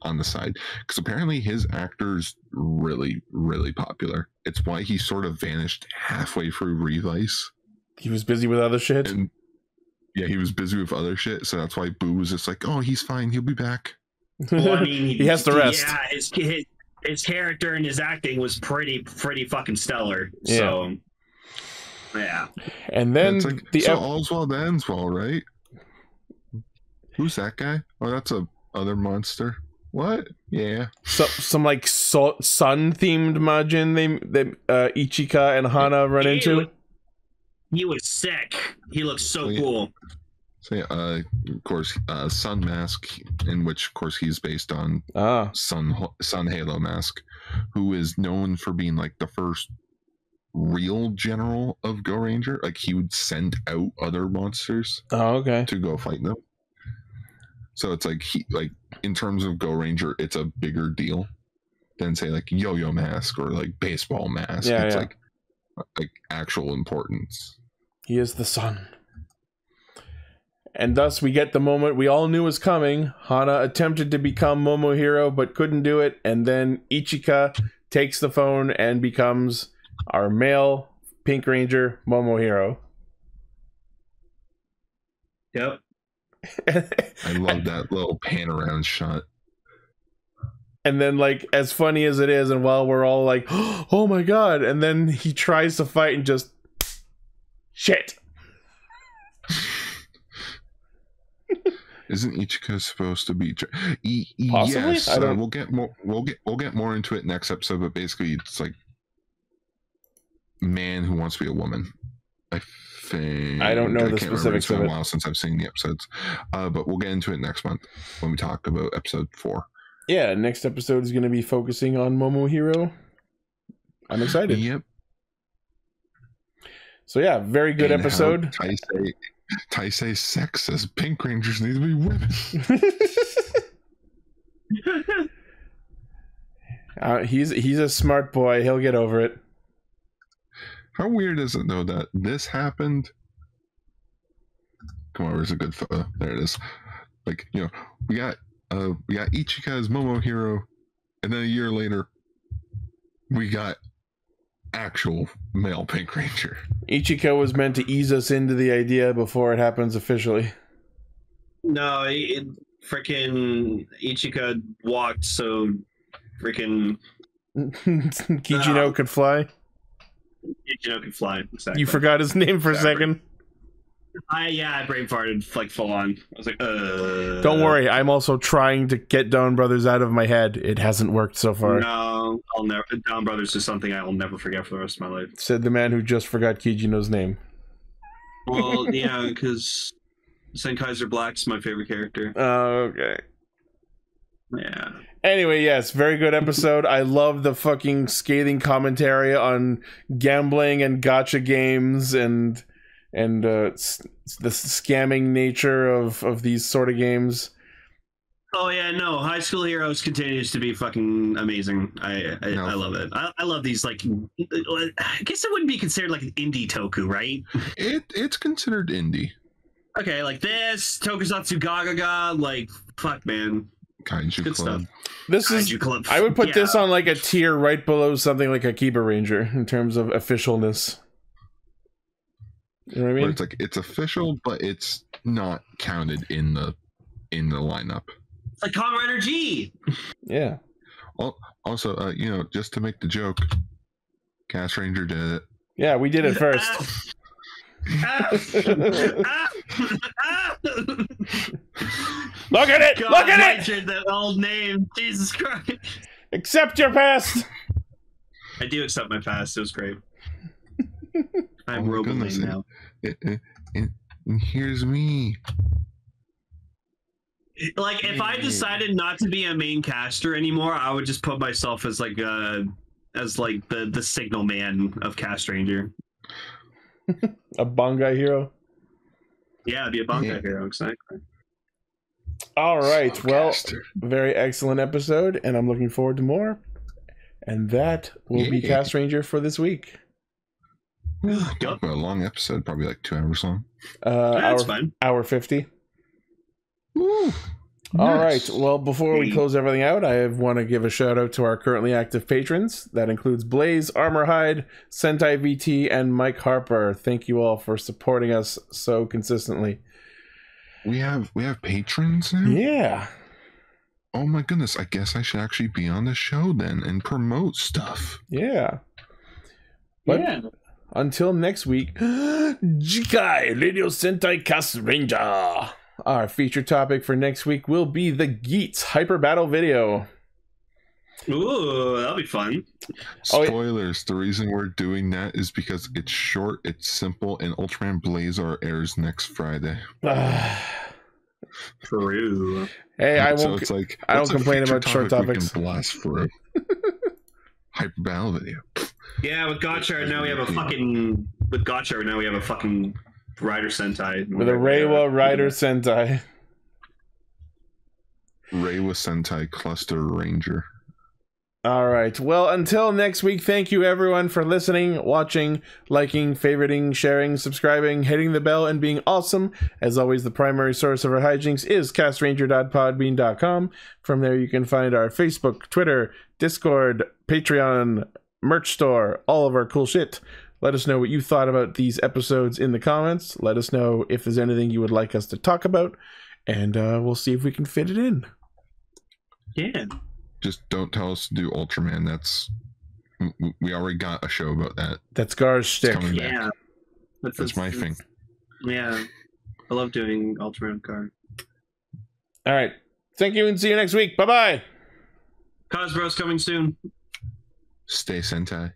on the side. Because apparently his actor's really, really popular. It's why he sort of vanished halfway through Revice. He was busy with other shit? And, yeah, he was busy with other shit, so that's why Boo was just like, oh, he's fine, he'll be back. Well, I mean, he has to rest. Yeah, his character and his acting was pretty fucking stellar. Yeah. So, yeah. And then so all's well that ends well, right? Who's that guy? Oh, that's a other monster. What? Yeah. So some like sun themed Majin they Ichika and Hana run into. He was sick. He looks so cool. So yeah, of course, Sun Mask, in which of course he's based on Sun Halo Mask, who is known for being like the first real general of Go Ranger. Like he would send out other monsters to go fight them. So it's like in terms of Go Ranger, it's a bigger deal than say like Yo-Yo Mask or like Baseball Mask. Yeah, it's yeah. like actual importance. He is the sun. And thus we get the moment we all knew was coming. Hana attempted to become Momohiro but couldn't do it, and then Ichika takes the phone and becomes our male Pink Ranger Momohiro. Yep. I love that little pan around shot. And then, like, as funny as it is, and while we're all like, oh my god, and then he tries to fight and just shit. Isn't Ichika supposed to be? Possibly? Yes, we'll get more. We'll get more into it next episode. But basically, it's like man who wants to be a woman. I think I don't know the specifics of it. It's been a while since I've seen the episodes, but we'll get into it next month when we talk about episode 4. Yeah, next episode is going to be focusing on Momohiro. I'm excited. Yep. So yeah, very good episode. Taisei sex says Pink Rangers need to be women. He's a smart boy. He'll get over it. How weird is it though that this happened? Come on, where's a good photo? There it is. Like, you know, we got Ichika as Momohiro, and then a year later, we got actual male Pink Ranger. Ichika was meant to ease us into the idea before it happens officially. No, freaking Ichika walked so freaking Kijino could fly. Kijino could fly. Exactly. You forgot his name for a second. I brain farted like full on. I was like, Don't worry, I'm also trying to get Dawn Brothers out of my head. It hasn't worked so far. No, I'll never. Dawn Brothers is something I will never forget for the rest of my life. Said the man who just forgot Kijino's name. Well, yeah, because Senkaiser Black's my favorite character. Okay. Yeah. Anyway, yes, very good episode. I love the fucking scathing commentary on gambling and gacha games and the scamming nature of these sort of games. Oh yeah, no, High School Heroes continues to be fucking amazing. I love it. I love these, like, I guess it wouldn't be considered like an indie toku, right? It's considered indie. Okay, like this, Tokusatsu Gagaga, like, fuck, man. Kaiju Good Club. stuff. This Kaiju is Club. I would put Yeah. this on like a tier right below something like Akiba Ranger in terms of officialness. You know what I Where mean? it's like it's official, but it's not counted in the lineup. It's like Kamen Rider G. Yeah. Also, you know, just to make the joke, Castranger did it. Yeah, we did it first. Look at it! God, Look at it! Richard, that old name. Jesus Christ. Accept your past. I do accept my past. It was great. I'm Oh my Robo goodness, Lane now. And here's me. Like, if I decided not to be a main caster anymore, I would just put myself as like the signal man of Castranger. A Bangai hero. Yeah, it'd be a Bankai hero, exactly. All right. So Well, caster. very excellent episode, and I'm looking forward to more. And that will be Yeah. Castranger for this week. Talk about a long episode, probably like 2 hours long. That's fine. Hour 50. Woo. All Nice. right. Well, before we close everything out, I want to give a shout out to our currently active patrons. That includes Blaze, Armorhide, Sentai VT, and Mike Harper. Thank you all for supporting us so consistently. We have patrons now? Yeah. Oh my goodness, I guess I should actually be on the show then and promote stuff. Yeah. But Yeah. until next week, Jikai Radio Sentai Castranger. Our feature topic for next week will be the Geats Hyper Battle video. Ooh, that'll be fun. Spoilers, the reason we're doing that is because it's short, it's simple, and Ultraman Blazar airs next Friday. True. Hey, I So won't. it's like, I don't what's a complain feature about short topic we topics. can blast for a Hyper Battle video. Yeah, with Gotchard now we have a fucking Rider Sentai. With a Reiwa Rider Sentai. Reiwa Sentai Cluster Ranger. All right. Well, until next week, thank you everyone for listening, watching, liking, favoriting, sharing, subscribing, hitting the bell, and being awesome. As always, the primary source of our hijinks is castranger.podbean.com. From there, you can find our Facebook, Twitter, Discord, Patreon, merch store, all of our cool shit. Let us know what you thought about these episodes in the comments. Let us know if there's anything you would like us to talk about, and we'll see if we can fit it in. Yeah. Just don't tell us to do Ultraman. We already got a show about that. That's Gar's shtick. Coming back. Yeah. That's my thing. Yeah. I love doing Ultraman card. All right. Thank you and see you next week. Bye-bye. Cosbro's coming soon. Stay Sentai.